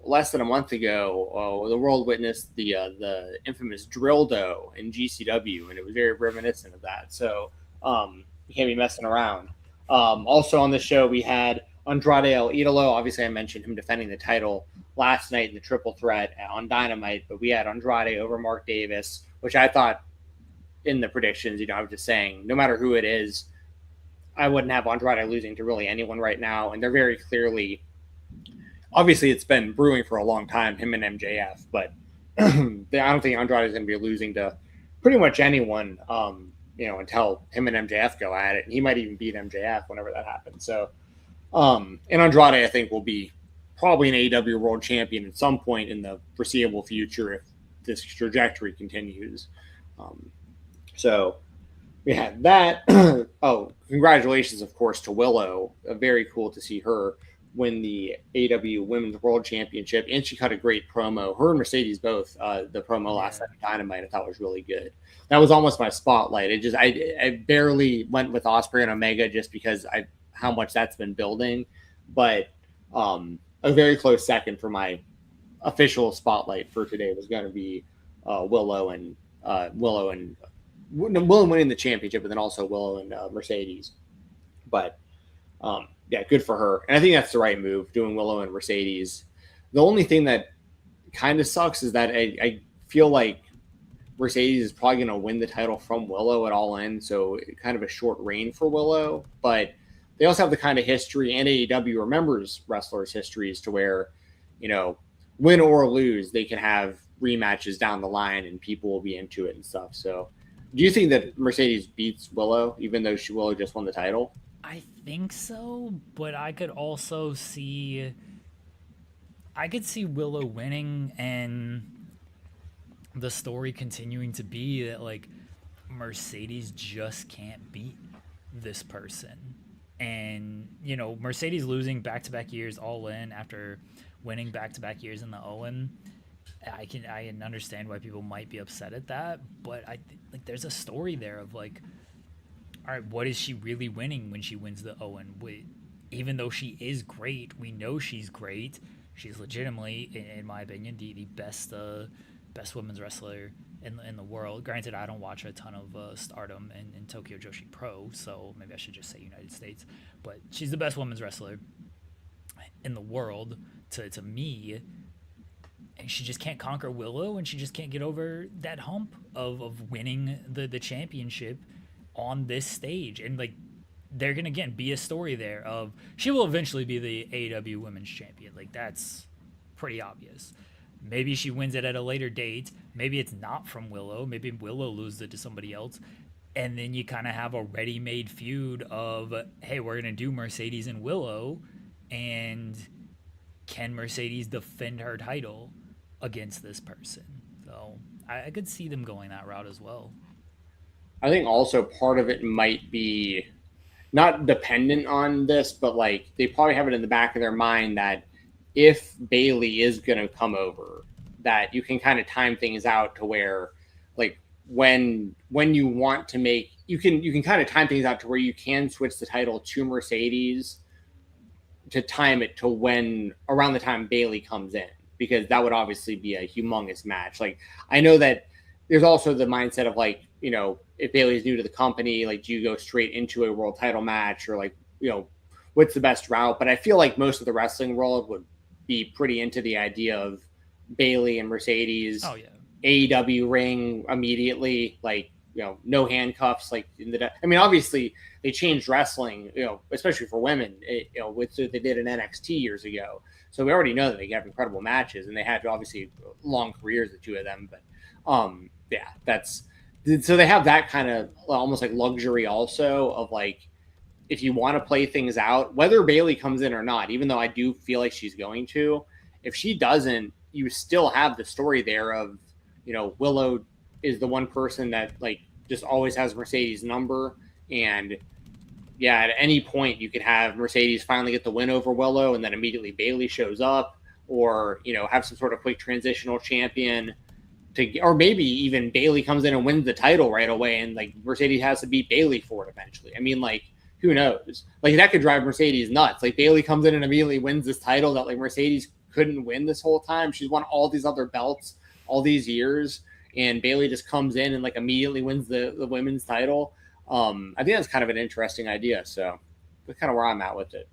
less than a month ago, the world witnessed the infamous Drildo in GCW, and it was very reminiscent of that. So you can't be messing around. Also on the show we had Andrade El Idolo. Obviously, I mentioned him defending the title last night in the triple threat on Dynamite, but we had Andrade over Mark Davis, which I thought in the predictions, I was just saying, no matter who it is, I wouldn't have Andrade losing to really anyone right now. And they're very clearly, obviously it's been brewing for a long time, him and MJF, but I don't think Andrade is going to be losing to pretty much anyone, until him and MJF go at it. And he might even beat MJF whenever that happens. So, and Andrade, I think, will be probably an AEW world champion at some point in the foreseeable future if this trajectory continues. So we had that. Oh, congratulations, of course, to Willow. Very cool to see her win the AEW Women's World Championship. And she cut a great promo. Her and Mercedes both, the promo last night at Dynamite, I thought was really good. That was almost my spotlight. I barely went with Ospreay and Omega just because how much that's been building. But a very close second for my official spotlight for today was going to be Willow and Willow winning the championship, and then also Willow and Mercedes. But yeah, good for her. And I think that's the right move, doing Willow and Mercedes. The only thing that kind of sucks is that I feel like Mercedes is probably going to win the title from Willow at All In, so kind of a short reign for Willow. But they also have the kind of history, and AEW remembers wrestlers' histories to where, win or lose, they can have rematches down the line and people will be into it and stuff. So do you think that Mercedes beats Willow, even though Willow just won the title? I think so, but I could also see Willow winning and the story continuing to be that like Mercedes just can't beat this person. And, Mercedes losing back-to-back years All In after winning back-to-back years in the Owen, I can understand why people might be upset at that, but there's a story there of like, all right, what is she really winning when she wins the Owen? Even though she is great, we know she's great. She's legitimately, in my opinion, the best women's wrestler in the world. Granted, I don't watch a ton of Stardom and Tokyo Joshi Pro, so maybe I should just say United States. But she's the best women's wrestler in the world to me. And she just can't conquer Willow, and she just can't get over that hump of winning the championship on this stage. And like, there can again be a story there of she will eventually be the AEW Women's Champion. Like, that's pretty obvious. Maybe she wins it at a later date. Maybe it's not from Willow. Maybe Willow loses it to somebody else. And then you kind of have a ready-made feud of, hey, we're going to do Mercedes and Willow, and can Mercedes defend her title against this person? So I could see them going that route as well. I think also part of it might be not dependent on this, but like they probably have it in the back of their mind that if Bayley is going to come over, that you can kind of time things out to where like when you want to make, you can kind of time things out to where you can switch the title to Mercedes to time it to when around the time Bayley comes in, because that would obviously be a humongous match. Like, I know that there's also the mindset of like, if Bayley's new to the company, like, do you go straight into a world title match, or like, what's the best route? But I feel like most of the wrestling world would be pretty into the idea of Bayley and Mercedes. Oh yeah. AEW ring immediately, like, no handcuffs. Like, obviously they changed wrestling, especially for women, which they did in NXT years ago. So we already know that they have incredible matches, and they had obviously long careers, the two of them. But yeah, so they have that kind of almost like luxury also of like, if you want to play things out, whether Bayley comes in or not, even though I do feel like she's going to, if she doesn't, you still have the story there of, Willow is the one person that like just always has Mercedes' number. And yeah, at any point you could have Mercedes finally get the win over Willow, and then immediately Bayley shows up, or, have some sort of quick transitional champion or maybe even Bayley comes in and wins the title right away, and like Mercedes has to beat Bayley for it eventually. Like, who knows? Like, that could drive Mercedes nuts. Like, Bayley comes in and immediately wins this title that like Mercedes couldn't win this whole time. She's won all these other belts all these years, and Bayley just comes in and like immediately wins the women's title. I think that's kind of an interesting idea. So that's kind of where I'm at with it.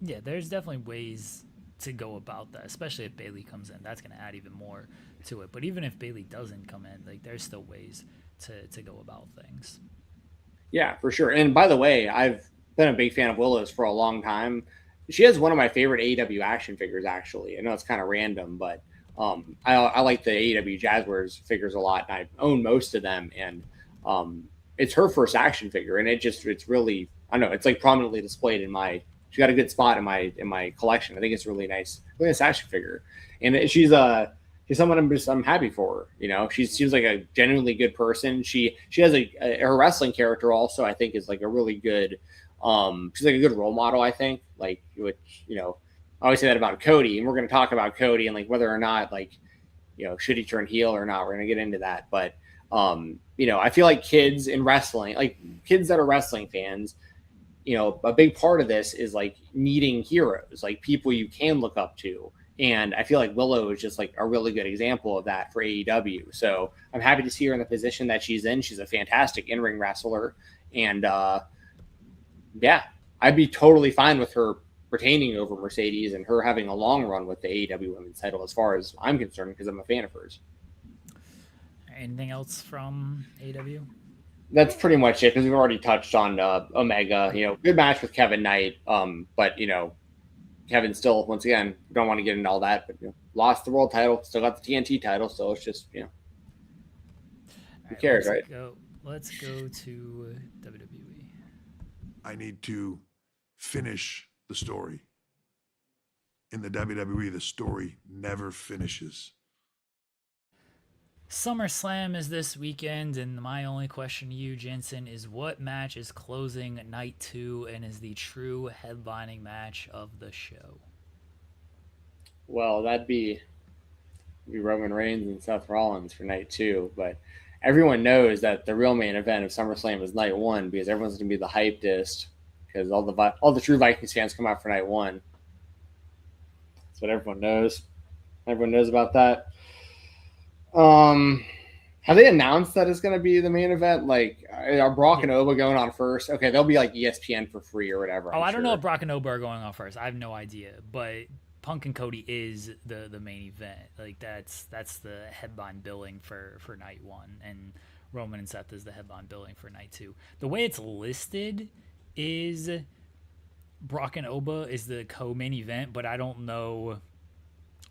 Yeah, there's definitely ways to go about that, especially if Bayley comes in. That's going to add even more to it. But even if Bayley doesn't come in, like, there's still ways to go about things. Yeah, for sure. And by the way, I've been a big fan of Willow's for a long time. She has one of my favorite AEW action figures, actually. I know it's kind of random, but I like the AEW Jazzwares figures a lot, and I own most of them. And it's her first action figure, and it's really, I don't know, it's like prominently displayed she got a good spot in my collection. I think it's really nice action figure, and she's someone I'm happy for her. She seems like a genuinely good person. She has her wrestling character also, I think, is like a really good. She's like a good role model, I think. Like, which I always say that about Cody, and we're going to talk about Cody and like whether or not like should he turn heel or not. We're going to get into that, but I feel like kids in wrestling, like kids that are wrestling fans, a big part of this is like needing heroes, like people you can look up to And I feel like Willow is just like a really good example of that for AEW. So I'm happy to see her in the position that she's in. She's a fantastic in-ring wrestler. And yeah, I'd be totally fine with her retaining over Mercedes and her having a long run with the AEW Women's title as far as I'm concerned, because I'm a fan of hers. Anything else from AEW? That's pretty much it, because we've already touched on Omega. Good match with Kevin Knight. But Kevin still, once again, don't want to get into all that, but lost the world title, still got the TNT title, so it's just who cares, right? Let's go to WWE. I need to finish the story. In the WWE, the story never finishes. SummerSlam is this weekend, and my only question to you, Jensen, is what match is closing night 2 and is the true headlining match of the show? Well, that'd be Roman Reigns and Seth Rollins for night 2, but everyone knows that the real main event of SummerSlam is night 1, because everyone's going to be the hypedest, because all the true Vikings fans come out for night 1. That's what everyone knows. Everyone knows about that. Have they announced that it's going to be the main event? Like, are Brock and Oba going on first? Okay, they'll be like ESPN for free or whatever. I don't know if Brock and Oba are going on first. I have no idea, but Punk and Cody is the main event. Like, that's the headline billing for night 1, and Roman and Seth is the headline billing for night 2. The way it's listed is Brock and Oba is the co-main event, but I don't know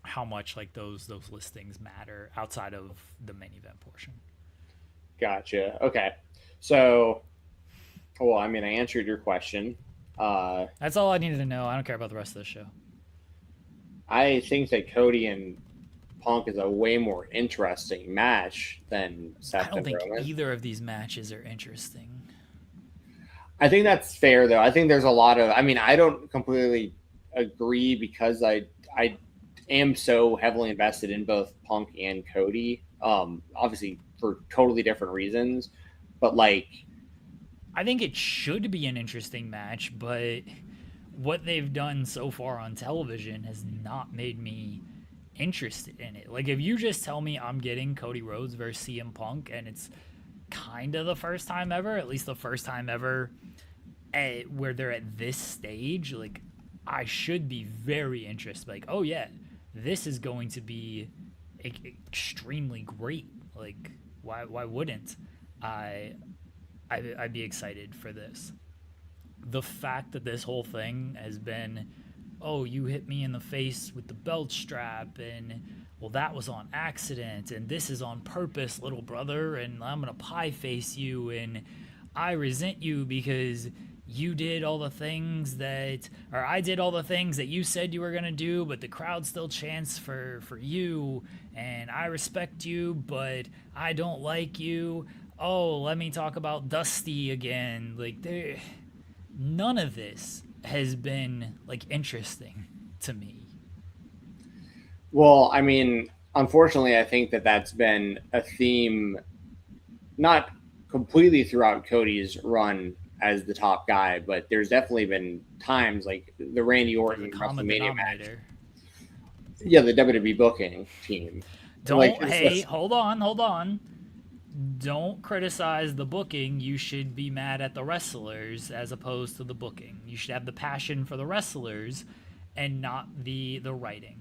how much like those listings matter outside of the main event portion. Gotcha. Okay. So, well, I mean, I answered your question. That's all I needed to know. I don't care about the rest of the show. I think that Cody and Punk is a way more interesting match than Seth and Roman. I don't think either of these matches are interesting. I think that's fair, though. I think there's a lot of, I mean, I don't completely agree, because I am so heavily invested in both Punk and Cody, obviously for totally different reasons, but like, I think it should be an interesting match, but what they've done so far on television has not made me interested in it. Like, if you just tell me I'm getting Cody Rhodes versus CM Punk and it's kind of the first time ever, at least the first time ever where they're at this stage, like, I should be very interested. Like, oh yeah, this is going to be extremely great. Like, why wouldn't I'd be excited for this? The fact that this whole thing has been, oh, you hit me in the face with the belt strap, and well, that was on accident, and this is on purpose, little brother, and I'm gonna pie face you, and I resent you because you did all the things that, or I did all the things that you said you were going to do, but the crowd still chants for you, and I respect you, but I don't like you. Oh, let me talk about Dusty again. Like, none of this has been, like, interesting to me. Well, I mean, unfortunately, I think that that's been a theme, not completely throughout Cody's run as the top guy, but there's definitely been times like the Randy Orton WrestleMania match. Yeah, the WWE booking team. Hold on. Don't criticize the booking. You should be mad at the wrestlers as opposed to the booking. You should have the passion for the wrestlers and not the writing.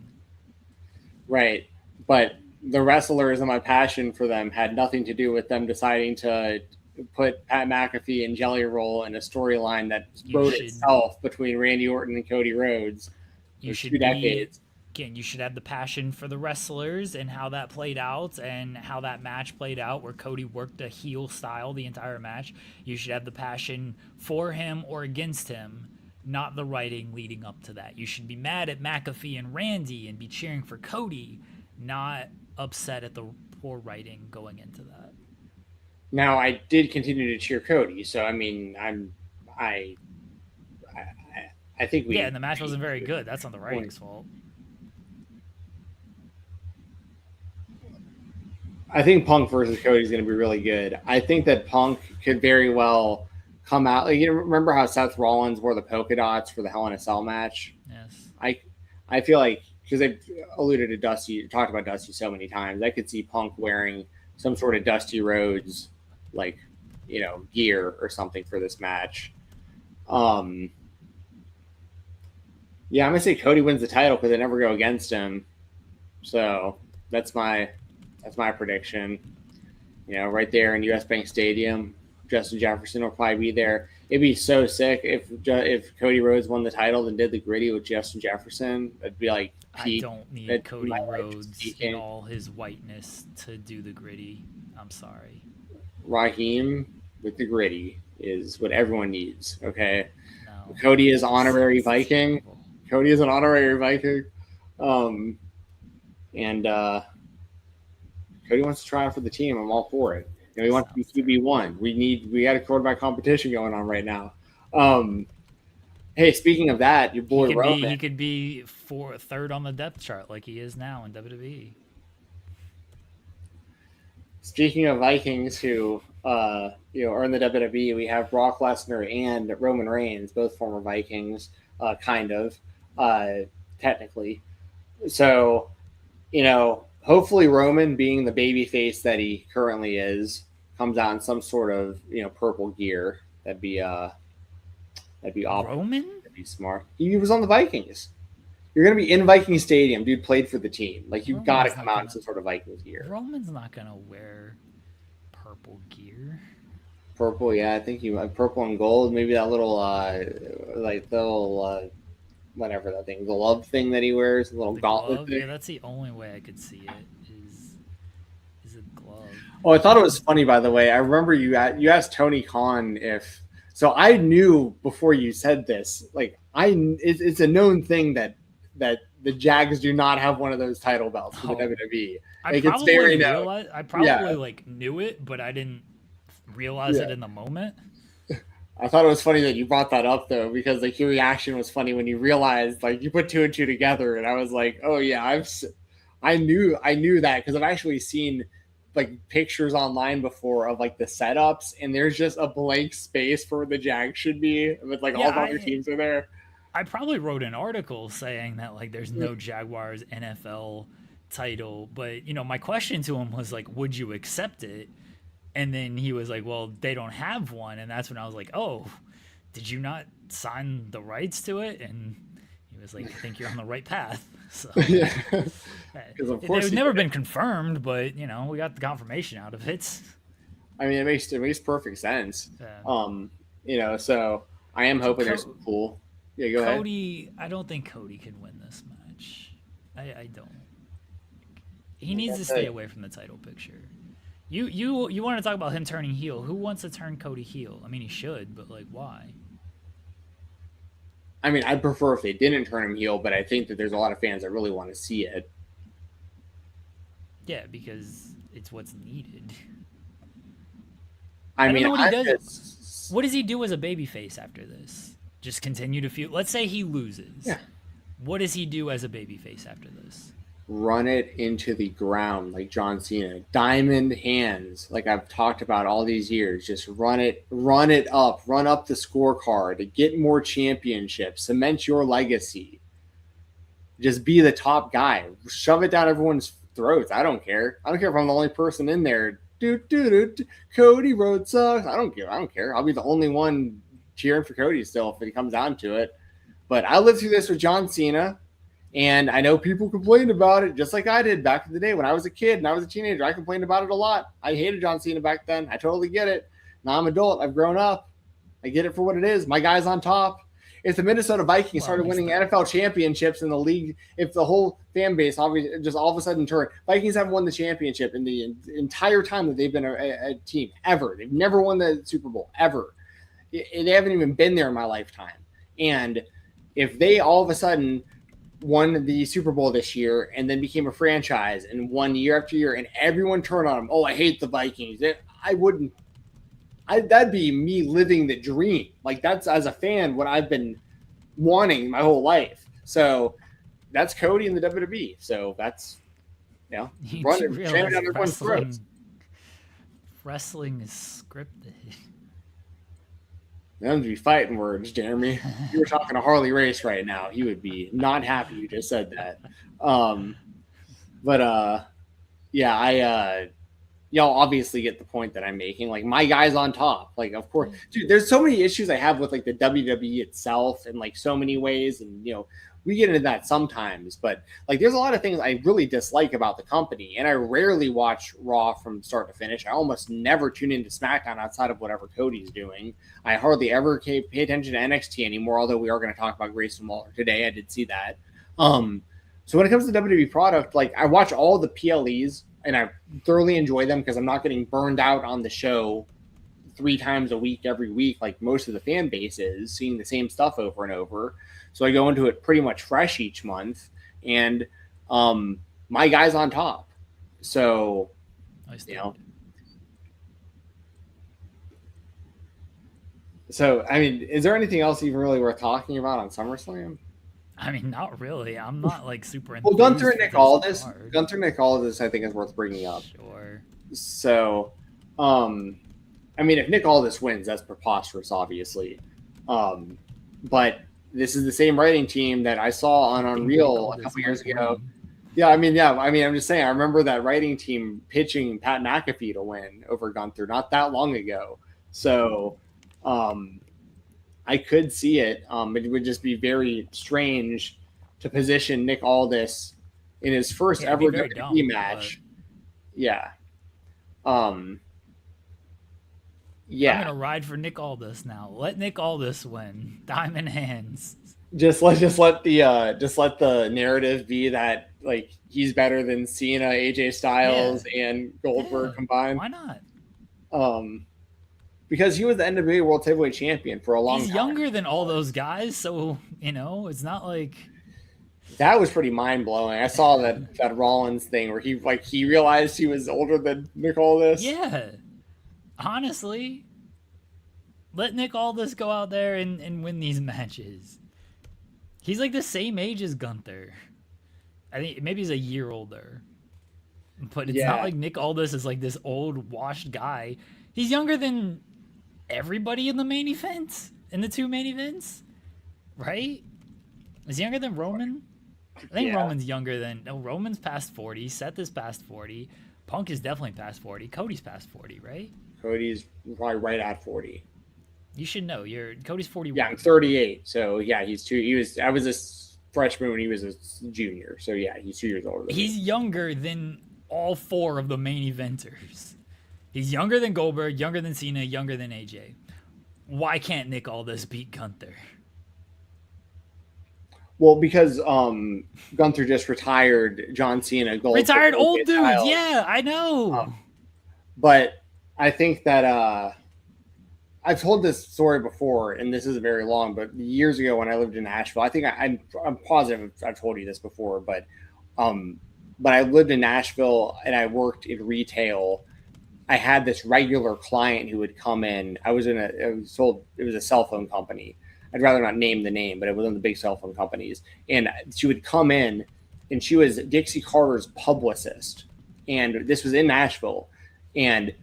Right, but the wrestlers and my passion for them had nothing to do with them deciding to put Pat McAfee and Jelly Roll in a storyline that wrote itself between Randy Orton and Cody Rhodes. You should you should have the passion for the wrestlers and how that played out and how that match played out, where Cody worked a heel style the entire match. You should have the passion for him or against him, not the writing leading up to that. You should be mad at McAfee and Randy and be cheering for Cody, not upset at the poor writing going into that. Now, I did continue to cheer Cody, so I mean, I think we. Yeah, and the match wasn't very good. That's not the writing's fault. I think Punk versus Cody is going to be really good. I think that Punk could very well come out. Like, you remember how Seth Rollins wore the polka dots for the Hell in a Cell match? Yes. I feel like because they've alluded to Dusty, talked about Dusty so many times. I could see Punk wearing some sort of Dusty Rhodes, like, gear or something for this match. Yeah, I'm gonna say Cody wins the title because they never go against him. So that's my prediction. Right there in US Bank Stadium, Justin Jefferson will probably be there. It'd be so sick if Cody Rhodes won the title and did the gritty with Justin Jefferson. That'd be like peak. I don't need Cody Rhodes in all his whiteness to do the gritty. I'm sorry. Raheem with the gritty is what everyone needs. Okay. No. Cody is honorary Viking. Cody is an honorary Viking. And Cody wants to try out for the team. I'm all for it. He wants to be QB1. We got a quarterback competition going on right now. Hey, speaking of that, your boy Roman. He could be third on the depth chart like he is now in WWE. Speaking of Vikings who are in the WWE, we have Brock Lesnar and Roman Reigns, both former Vikings, technically. So, hopefully Roman, being the baby face that he currently is, comes out in some sort of purple gear. That'd be awesome. Roman? That'd be smart. He was on the Vikings. You're gonna be in Viking Stadium, dude. Played for the team. Like, you've got to come out in some sort of Vikings gear. Roman's not gonna wear purple gear. Purple, yeah. I think purple and gold. Maybe that little whatever that thing, the glove thing that he wears, the little gauntlet thing. Yeah, that's the only way I could see it is a glove. Oh, I thought it was funny, by the way. I remember you asked Tony Khan if. So I knew before you said this. Like, it's a known thing that the Jags do not have one of those title belts for the WWE. Like, it's very known. I probably knew it, but I didn't realize it in the moment. I thought it was funny that you brought that up, though, because your reaction was funny when you realized, you put two and two together, and I was like, oh yeah, I knew that, because I've actually seen pictures online before of the setups, and there's just a blank space for where the Jags should be, with all the other teams are there. I probably wrote an article saying that there's no Jaguars NFL title, but my question to him was would you accept it? And then he was like, well, they don't have one. And that's when I was like, oh, did you not sign the rights to it? And he was like, I think you're on the right path. So yeah. It's never been confirmed, but we got the confirmation out of it. I mean, it makes perfect sense. Yeah. So I am hoping there's some cool. Yeah, go ahead. I don't think Cody can win this match. I don't. He needs to stay away from the title picture. You want to talk about him turning heel? Who wants to turn Cody heel? I mean, he should, but why? I mean, I'd prefer if they didn't turn him heel, but I think that there's a lot of fans that really want to see it. Yeah, because it's what's needed. I mean, what he does. What does he do as a babyface after this? Just continue to feud. Let's say he loses. Yeah. What does he do as a babyface after this? Run it into the ground like John Cena. Diamond hands, like I've talked about all these years. Just run it up. Run up the scorecard to get more championships. Cement your legacy. Just be the top guy. Shove it down everyone's throats. I don't care. I don't care if I'm the only person in there. Cody Rhodes sucks. I don't care. I'll be the only one cheering for Cody still if it comes down to it. But I lived through this with John Cena. And I know people complained about it just like I did back in the day when I was a kid and I was a teenager. I complained about it a lot. I hated John Cena back then. I totally get it. Now I'm an adult. I've grown up. I get it for what it is. My guy's on top. If the Minnesota Vikings started winning NFL championships in the league, if the whole fan base obviously just all of a sudden turned, Vikings haven't won the championship in the entire time that they've been a team ever. They've never won the Super Bowl ever. They haven't even been there in my lifetime. And if they all of a sudden won the Super Bowl this year and then became a franchise and won year after year and everyone turned on them. Oh, I hate the Vikings. That'd be me living the dream. Like, that's, as a fan, what I've been wanting my whole life. So that's Cody in the WWE. So that's, run it, jam it down everyone's throats. Wrestling is scripted. Them to be fighting words, Jeremy. If you were talking to Harley Race right now, he would be not happy you just said that. Yeah, y'all obviously get the point that I'm making. Like, my guy's on top. Like, of course, dude, there's so many issues I have with like the WWE itself in like so many ways. And, we get into that sometimes, but like, there's a lot of things I really dislike about the company. And I rarely watch Raw from start to finish. I almost never tune into SmackDown outside of whatever Cody's doing. I hardly ever pay attention to NXT anymore, although we are going to talk about Grayson Waller today. I did see that. So when it comes to WWE product, like, I watch all the PLEs and I thoroughly enjoy them because I'm not getting burned out on the show 3 times a week, every week, like most of the fan base is, seeing the same stuff over and over. So I go into it pretty much fresh each month, and my guy's on top. So, So, I mean, is there anything else even really worth talking about on SummerSlam? I mean, not really. I'm not like super. Well, Gunther and Nick Aldis, I think, is worth bringing up. Sure. So, I mean, if Nick Aldis wins, that's preposterous, obviously. But this is the same writing team that I saw on Unreal a couple years ago. Yeah, I'm just saying, I remember that writing team pitching Pat McAfee to win over Gunther not that long ago. So, I could see it. It would just be very strange to position Nick Aldis in his first ever WWE match. Yeah. Yeah. I'm gonna ride for Nick Aldis now. Let Nick Aldis win. Diamond hands. Just let the narrative be that, like, he's better than Cena, AJ Styles, and Goldberg combined. Why not? Because he was the NWA World Heavyweight Champion for a long time. He's younger than all those guys, so it's not like that was pretty mind blowing. I saw that Rollins thing where he realized he was older than Nick Aldis. Yeah. Honestly, let Nick Aldis go out there and win these matches. He's like the same age as Gunther. I think maybe he's a year older. But it's not like Nick Aldis is like this old, washed guy. He's younger than everybody in the main event, in the 2 main events, right? Is he younger than Roman? I think Roman's younger than... No, Roman's past 40. Seth is past 40. Punk is definitely past 40. Cody's past 40, right? Cody's probably right at 40. You should know. Cody's 41. Yeah, I'm 38. So, yeah, I was a freshman when he was a junior. So, yeah, he's 2 years older than me. Younger than all 4 of the main eventers. He's younger than Goldberg, younger than Cena, younger than AJ. Why can't Nick Aldis beat Gunther? Well, because Gunther just retired John Cena. Goldberg, retired old dudes, yeah, I know. But I think that I've told this story before, and this isn't very long, but years ago when I lived in Nashville, I think I'm positive I've told you this before, but I lived in Nashville and I worked in retail. I had this regular client who would come in. It was a cell phone company. I'd rather not name the name, but it was one of the big cell phone companies. And she would come in, and she was Dixie Carter's publicist. And this was in Nashville. And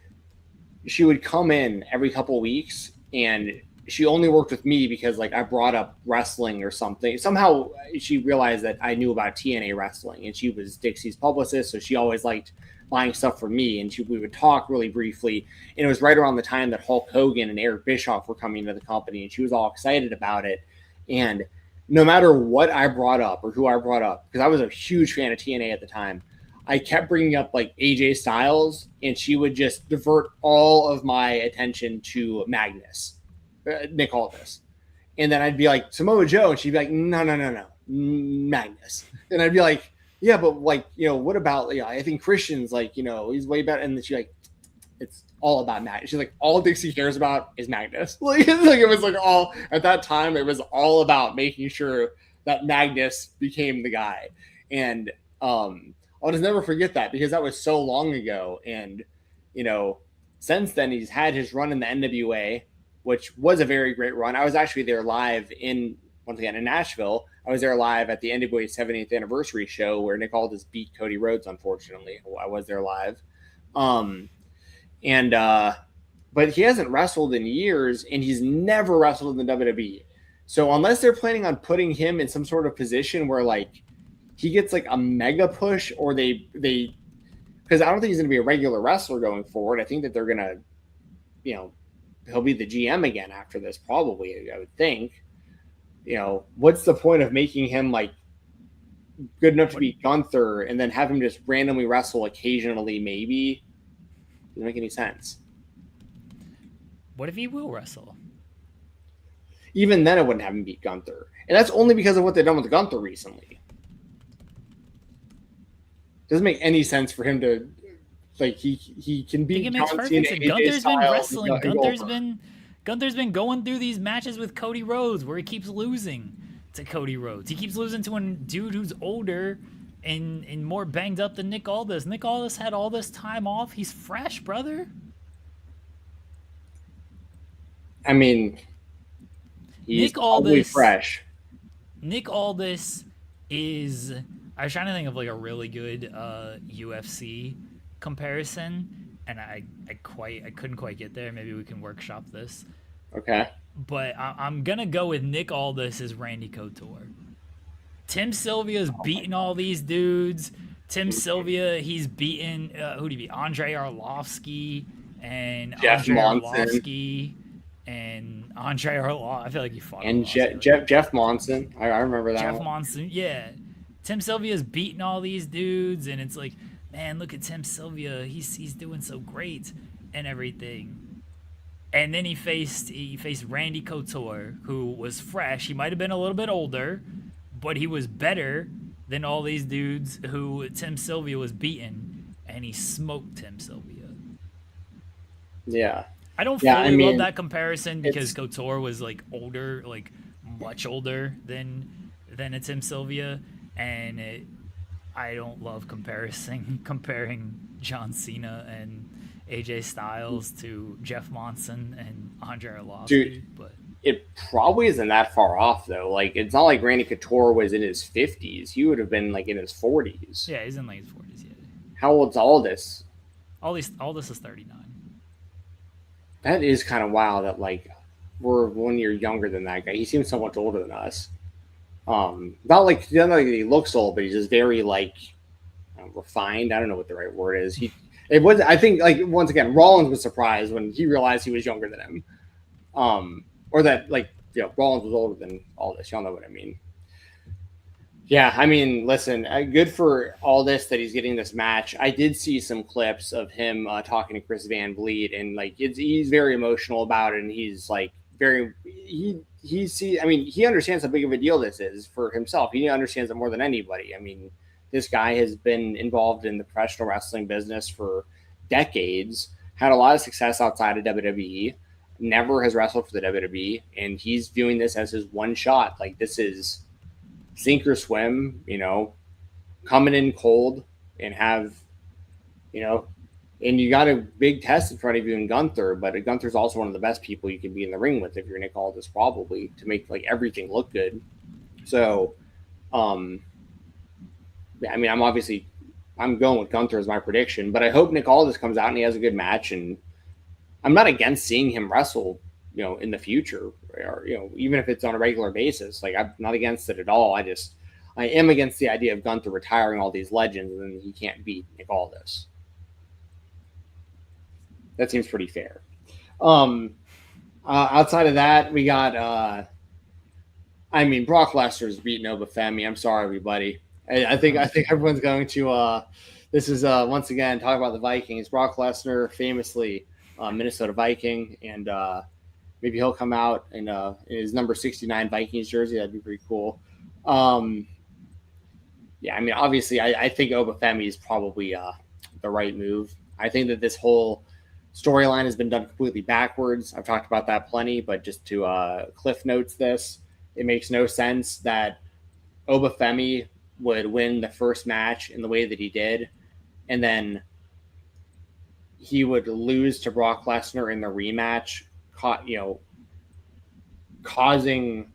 she would come in every couple of weeks, and she only worked with me because, like, I brought up wrestling or something. Somehow she realized that I knew about TNA wrestling, and she was Dixie's publicist, so she always liked buying stuff from me, and we would talk really briefly. And it was right around the time that Hulk Hogan and Eric Bischoff were coming to the company, and she was all excited about it. And no matter what I brought up or who I brought up, because I was a huge fan of TNA at the time, I kept bringing up like AJ Styles, and she would just divert all of my attention to Magnus, Nick Aldis. And then I'd be like, Samoa Joe, and she'd be like, no, Magnus. And I'd be like, yeah, but like, what about, I think Christian's like, he's way better. And then she's like, it's all about Magnus. She's like, all Dixie cares about is Magnus. Like it was like all, at that time, it was all about making sure that Magnus became the guy. And I'll just never forget that, because that was so long ago. And, since then he's had his run in the NWA, which was a very great run. I was actually there live in Nashville. I was there live at the NWA 70th anniversary show where Nick Aldis beat Cody Rhodes, unfortunately. I was there live. And but he hasn't wrestled in years, and he's never wrestled in the WWE. So unless they're planning on putting him in some sort of position where like he gets like a mega push, or they because I don't think he's going to be a regular wrestler going forward. I think that they're going to, he'll be the GM again after this, probably, I would think. What's the point of making him like good enough to beat Gunther and then have him just randomly wrestle occasionally, maybe? Doesn't make any sense. What if he will wrestle? Even then, I wouldn't have him beat Gunther. And that's only because of what they've done with Gunther recently. Doesn't make any sense for him to, like, he can beat John Cena. Gunther's been wrestling. Gunther's been going through these matches with Cody Rhodes where he keeps losing to Cody Rhodes. He keeps losing to a dude who's older and more banged up than Nick Aldis. Nick Aldis had all this time off. He's fresh, brother. I mean, he's probably fresh. Nick Aldis is... I was trying to think of like a really good UFC comparison, and I couldn't quite get there. Maybe we can workshop this. Okay. But I'm gonna go with Nick Aldis as Randy Couture. Tim Sylvia's beating all these dudes. Tim Sylvia, he's beaten who did he beat? Andre Arlovsky and Jeff Arlovsky and Andre Arlovsky. I feel like he fought. And Jeff Monson. I remember that. Jeff Monson, yeah. Tim Sylvia's beating all these dudes, and it's like, man, look at Tim Sylvia. He's doing so great and everything. And then he faced Randy Couture, who was fresh. He might have been a little bit older, but he was better than all these dudes who Tim Sylvia was beating, and he smoked Tim Sylvia. Yeah. I don't fully love that comparison because Couture was like older, like much older than a Tim Sylvia. And I don't love comparing John Cena and AJ Styles to Jeff Monson and Andre Arlovsky. Dude, but it probably isn't that far off, though. Like, it's not like Randy Couture was in his 50s. He would have been, like, in his 40s. Yeah, he's in, like, his 40s, yeah. How old's Aldis? Aldis is 39. That is kind of wild that, like, we're 1 year younger than that guy. He seems so much older than us. Not like he looks old, but he's just very like refined. I don't know what the right word is. I think like once again, Rollins was surprised when he realized he was younger than him, or that Rollins was older than Aldis. Y'all know what I mean? Yeah, I mean, listen, good for Aldis that he's getting this match. I did see some clips of him talking to Chris Van Vliet, and like he's very emotional about it, and he's like he understands how big of a deal this is for himself. He understands it more than anybody. I mean, this guy has been involved in the professional wrestling business for decades, had a lot of success outside of WWE, never has wrestled for the WWE, and he's viewing this as his one shot. Like, this is sink or swim, coming in cold and have, and you got a big test in front of you in Gunther, but Gunther's also one of the best people you can be in the ring with if you're Nick Aldis, probably, to make like everything look good. So, I'm going with Gunther as my prediction, but I hope Nick Aldis comes out and he has a good match, and I'm not against seeing him wrestle, in the future, or, even if it's on a regular basis. Like, I'm not against it at all. I am against the idea of Gunther retiring all these legends and then he can't beat Nick Aldis. That seems pretty fair. Outside of that, we got, Brock Lesnar's beating Obafemi. I'm sorry, everybody. I think everyone's going to, this is, once again, talk about the Vikings. Brock Lesnar, famously Minnesota Viking, and maybe he'll come out in his number 69 Vikings jersey. That'd be pretty cool. Obviously, I think Obafemi is probably the right move. I think that this whole storyline has been done completely backwards. I've talked about that plenty, but just to cliff notes this, it makes no sense that Obafemi would win the first match in the way that he did, and then he would lose to Brock Lesnar in the rematch, causing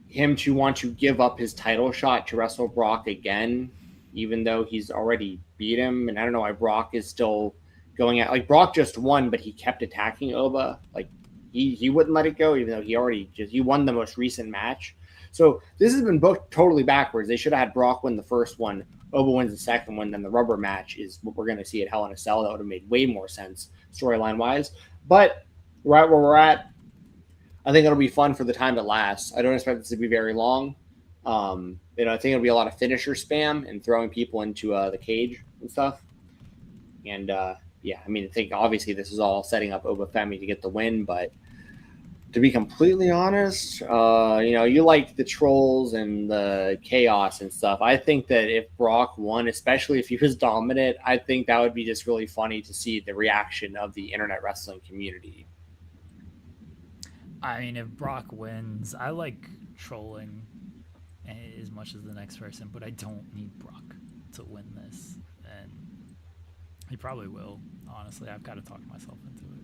him to want to give up his title shot to wrestle Brock again, even though he's already beat him. And I don't know why Brock is still going at, like, Brock just won, but he kept attacking Oba. Like, he wouldn't let it go, even though he won the most recent match. So this has been booked totally backwards. They should have had Brock win the first one, Oba wins the second one, then the rubber match is what we're going to see at Hell in a Cell. That would have made way more sense storyline wise. But we're at where we're at. I think it'll be fun for the time it lasts. I don't expect this to be very long. I think it'll be a lot of finisher spam and throwing people into the cage and stuff. And I think obviously this is all setting up Oba Femi to get the win, but to be completely honest, you like the trolls and the chaos and stuff. I think that if Brock won, especially if he was dominant, I think that would be just really funny to see the reaction of the internet wrestling community. I mean, if Brock wins, I like trolling as much as the next person, but I don't need Brock to win this. And he probably will, honestly. I've got to talk myself into it.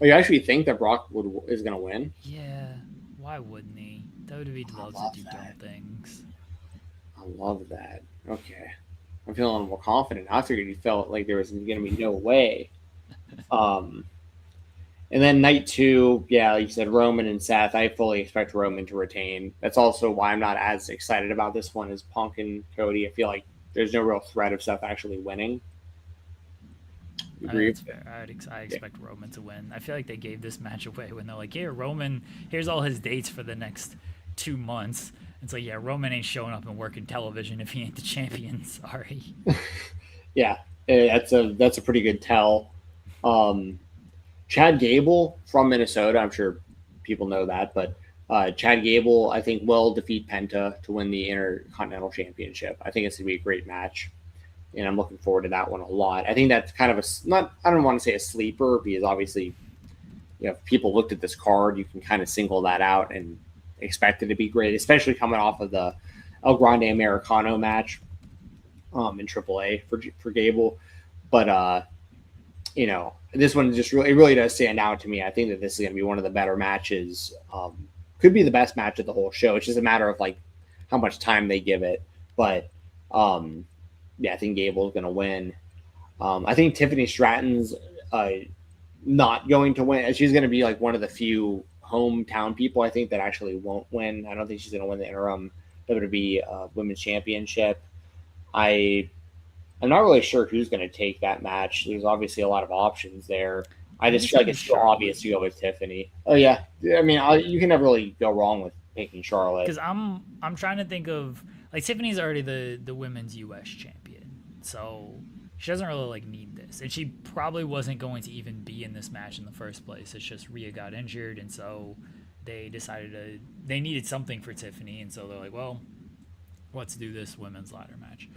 Oh, you actually think that Brock is going to win? Yeah, why wouldn't he? WWE loves to do dumb things. I love that. Okay. I'm feeling more confident. I figured you felt like there was going to be no way. And then night 2, yeah, like you said, Roman and Seth. I fully expect Roman to retain. That's also why I'm not as excited about this one as Punk and Cody. I feel like there's no real threat of Seth actually winning. That's fair. I expect Roman to win. I feel like they gave this match away when they're like, "Here, Roman. Here's all his dates for the next 2 months." It's like, yeah, Roman ain't showing up and working television if he ain't the champion. Sorry. Yeah, that's a pretty good tell. Chad Gable from Minnesota. I'm sure people know that, but Chad Gable, I think, will defeat Penta to win the Intercontinental Championship. I think it's going to be a great match. And I'm looking forward to that one a lot. I think that's kind of I don't want to say a sleeper, because obviously, if people looked at this card, you can kind of single that out and expect it to be great, especially coming off of the El Grande Americano match in AAA for Gable. But, this one just really does stand out to me. I think that this is going to be one of the better matches. Could be the best match of the whole show. It's just a matter of like how much time they give it. But, yeah, I think Gable's going to win. I think Tiffany Stratton's not going to win. She's going to be like one of the few hometown people, I think, that actually won't win. I don't think she's going to win the interim WWE Women's Championship. I'm not really sure who's going to take that match. There's obviously a lot of options there. I just feel like it's so obvious to go with Tiffany. Oh, yeah. I mean, you can never really go wrong with picking Charlotte. Because I'm trying to think of, like, Tiffany's already the women's U.S. champion. So she doesn't really need this, and she probably wasn't going to even be in this match in the first place. It's just Rhea got injured, and so they decided they needed something for Tiffany, and so they're like, well, let's do this women's ladder match.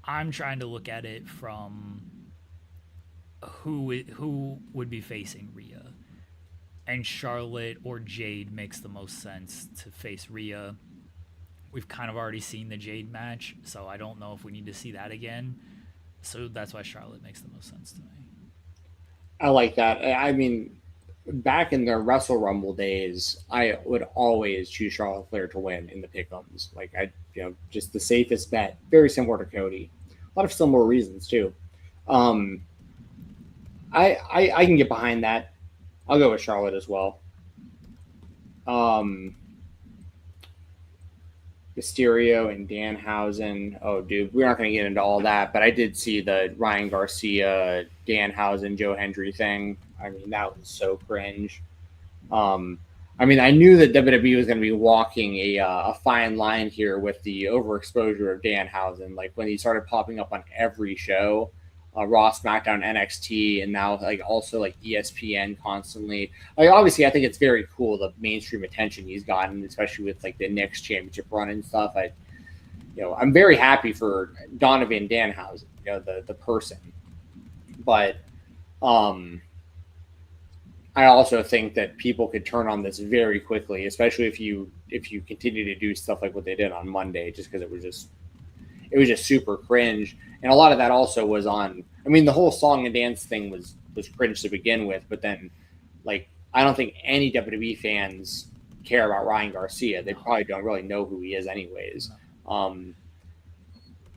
I'm trying to look at it from who would be facing Rhea, and Charlotte or Jade makes the most sense to face Rhea. We've kind of already seen the Jade match, so I don't know if we need to see that again. So that's why Charlotte makes the most sense to me. I like that. I mean, back in the Wrestle Rumble days, I would always choose Charlotte Flair to win in the pick'ems. Like, just the safest bet. Very similar to Cody. A lot of similar reasons too. I can get behind that. I'll go with Charlotte as well. Mysterio and Danhausen. Oh, dude, we're not going to get into all that, but I did see the Ryan Garcia, Danhausen, Joe Hendry thing. I mean, that was so cringe. I mean, I knew that WWE was going to be walking a fine line here with the overexposure of Danhausen. Like, when he started popping up on every show, Raw, SmackDown, NXT, and now also ESPN constantly. Obviously, I think it's very cool the mainstream attention he's gotten, especially with the Knicks championship run and stuff. I'm very happy for Donovan Danhausen, the person. But I also think that people could turn on this very quickly, especially if you continue to do stuff like what they did on Monday, just because it was just super cringe. And a lot of that also was on, I mean, the whole song and dance thing was cringe to begin with, but then I don't think any WWE fans care about Ryan Garcia. They probably don't really know who he is anyways.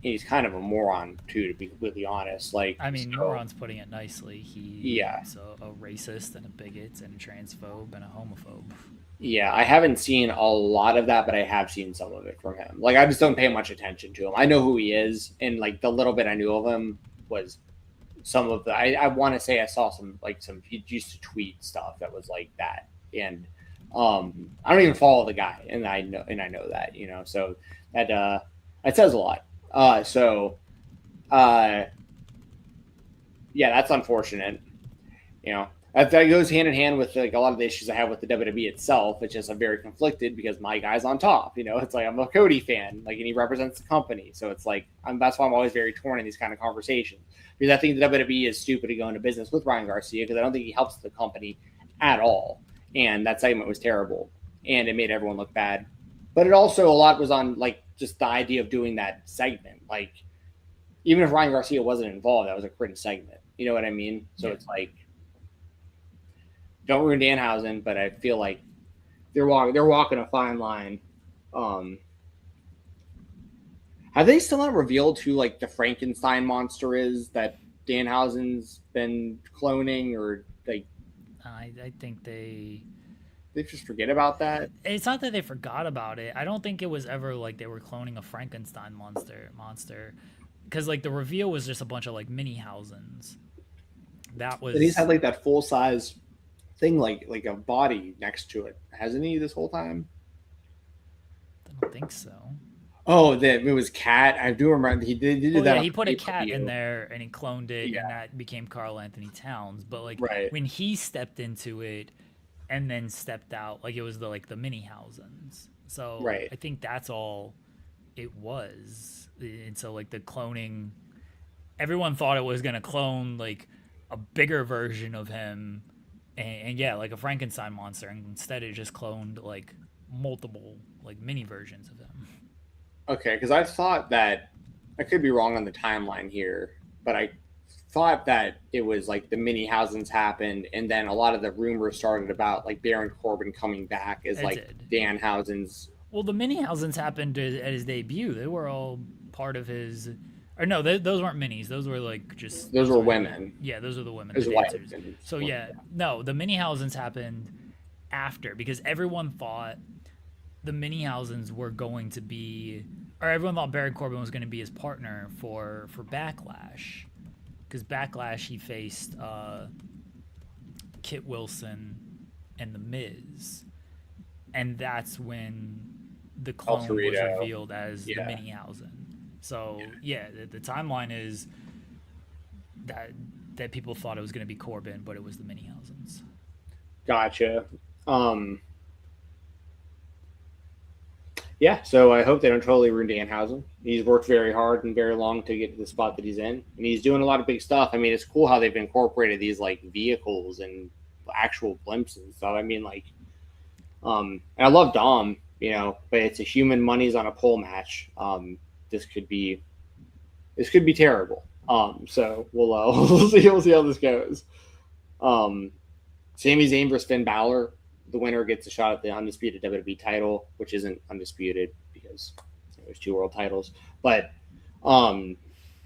he's kind of a moron too, to be completely honest. Like, I mean, moron's putting it nicely. He's a racist and a bigot and a transphobe and a homophobe. Yeah, I haven't seen a lot of that, but I have seen some of it from him. Like, I just don't pay much attention to him. I know who he is, and like the little bit I knew of him was some of the. I want to say I saw some he used to tweet stuff that was like that, and I don't even follow the guy, and I know that, so that says a lot. Yeah, that's unfortunate. That goes hand in hand with like a lot of the issues I have with the WWE itself. It's just I'm very conflicted because my guy's on top. It's like I'm a Cody fan, like, and he represents the company, so it's like that's why I'm always very torn in these kind of conversations, because I think the WWE is stupid to go into business with Ryan Garcia, because I don't think he helps the company at all. And that segment was terrible, and it made everyone look bad. But it also, a lot was on like just the idea of doing that segment. Like, even if Ryan Garcia wasn't involved, that was a cringe segment. You know what I mean? So It's like, don't ruin Danhausen, but I feel like they're walking a fine line. Have they still not revealed who like the Frankenstein monster is that Danhausen's been cloning, or like? I think they just forget about that. It's not that they forgot about it. I don't think it was ever like they were cloning a Frankenstein monster, because like the reveal was just a bunch of like mini Hausens. That was. And he's had like that full size thing, like a body next to it, hasn't he? This whole time. I don't think so. Oh, it was Cat. I do remember he did that. Yeah, he put a cat in there and he cloned it, and that became Karl Anthony Towns. But like when he stepped into it and then stepped out, like it was the mini Hausens. So I think that's all it was. And so like the cloning, everyone thought it was gonna clone like a bigger version of him, and like a Frankenstein monster, and instead it just cloned like multiple like mini versions of him. Okay, because I thought that, I could be wrong on the timeline here, but I thought that it was like the mini Hausens happened, and then a lot of the rumors started about like Baron Corbin coming back as Danhausen's. Well, the mini Hausens happened at his debut. They were all part of his. Or no, those weren't minis. Those were like just. Those were women. Yeah, those were the women. The dancers. So no, the mini Hausens happened after, because everyone thought the mini Hausens were going to be, or everyone thought Baron Corbin was going to be his partner for Backlash, because Backlash he faced Kit Wilson and The Miz, and that's when the clone was revealed as the mini Hausen. So the timeline is that people thought it was going to be Corbin, but it was the mini Hausens. Gotcha. Yeah, so I hope they don't totally ruin Danhausen. He's worked very hard and very long to get to the spot that he's in, and he's doing a lot of big stuff. I mean, it's cool how they've incorporated these like vehicles and actual blimps and stuff. I mean, like, and I love Dom, but it's a human money's on a pole match. This could be terrible. So we'll see how this goes. Sami Zayn versus Finn Balor. The winner gets a shot at the undisputed WWE title, which isn't undisputed because there's 2 world titles. But I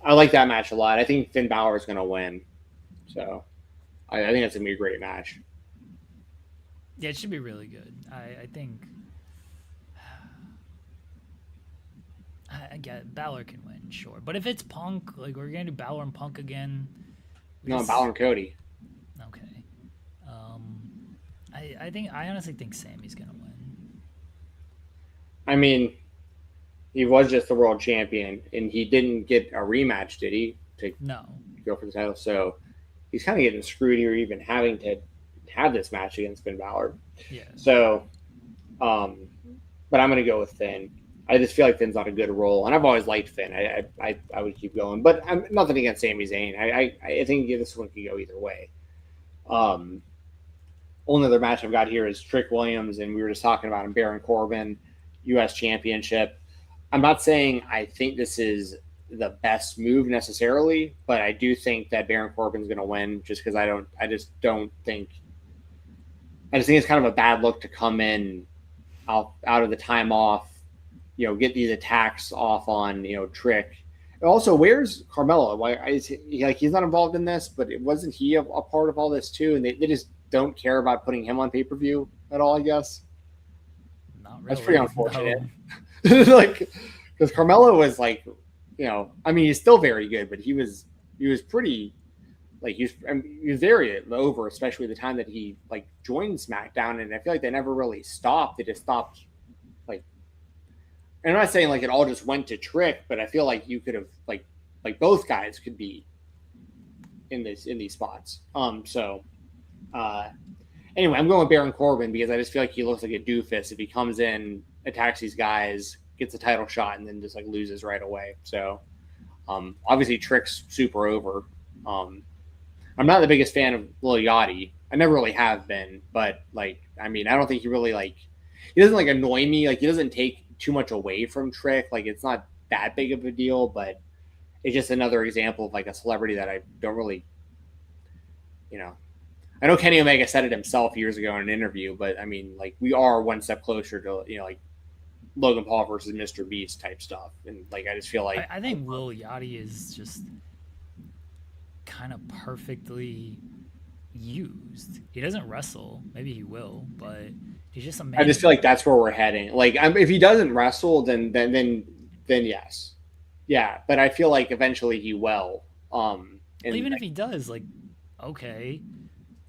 like that match a lot. I think Finn Balor is going to win. So I think that's going to be a great match. Yeah, it should be really good. I think I get Balor can win, sure. But if it's Punk, like we're going to do Balor and Punk again. No, Balor and Cody. Okay. I honestly think Sammy's gonna win. I mean, he was just the world champion, and he didn't get a rematch, did he? To go for the title. So he's kind of getting screwed here, even having to have this match against Finn Balor. Yeah. So, but I'm gonna go with Finn. I just feel like Finn's on a good roll, and I've always liked Finn. I would keep going, but I'm nothing against Sami Zayn. I think this one could go either way. Only other match I've got here is Trick Williams, and we were just talking about him, Baron Corbin, U.S. Championship. I'm not saying I think this is the best move necessarily, but I do think that Baron Corbin's going to win, just because I just think it's kind of a bad look to come in out of the time off, get these attacks off on, Trick, Also, where's Carmelo? Why is he, like, he's not involved in this, but wasn't he a part of all this too? And they just don't care about putting him on pay-per-view at all, I guess. Not really. That's pretty unfortunate. No. Like, because Carmelo was like, I mean, he's still very good, but he was pretty, like, he was very over, especially the time that he like joined SmackDown, and I feel like they never really stopped. They just stopped, like, and I'm not saying like it all just went to Trick, but I feel like you could have like both guys could be in these spots. Anyway, I'm going with Baron Corbin because I just feel like he looks like a doofus if he comes in, attacks these guys, gets a title shot, and then just like loses right away. So obviously Trick's super over. I'm not the biggest fan of Lil Yachty. I never really have been, but like, I mean, I don't think he really he doesn't like annoy me. Like, he doesn't take too much away from Trick. Like, it's not that big of a deal, but it's just another example of like a celebrity that I don't really, I know Kenny Omega said it himself years ago in an interview, but I mean, like, we are one step closer to, like Logan Paul versus Mr. Beast type stuff. And like, I just feel like I think Lil Yachty is just kind of perfectly used. He doesn't wrestle. Maybe he will, but he's just a man. I just feel like that's where we're heading. Like, if he doesn't wrestle, then yes. Yeah. But I feel like eventually he will. Even if he does, like, okay.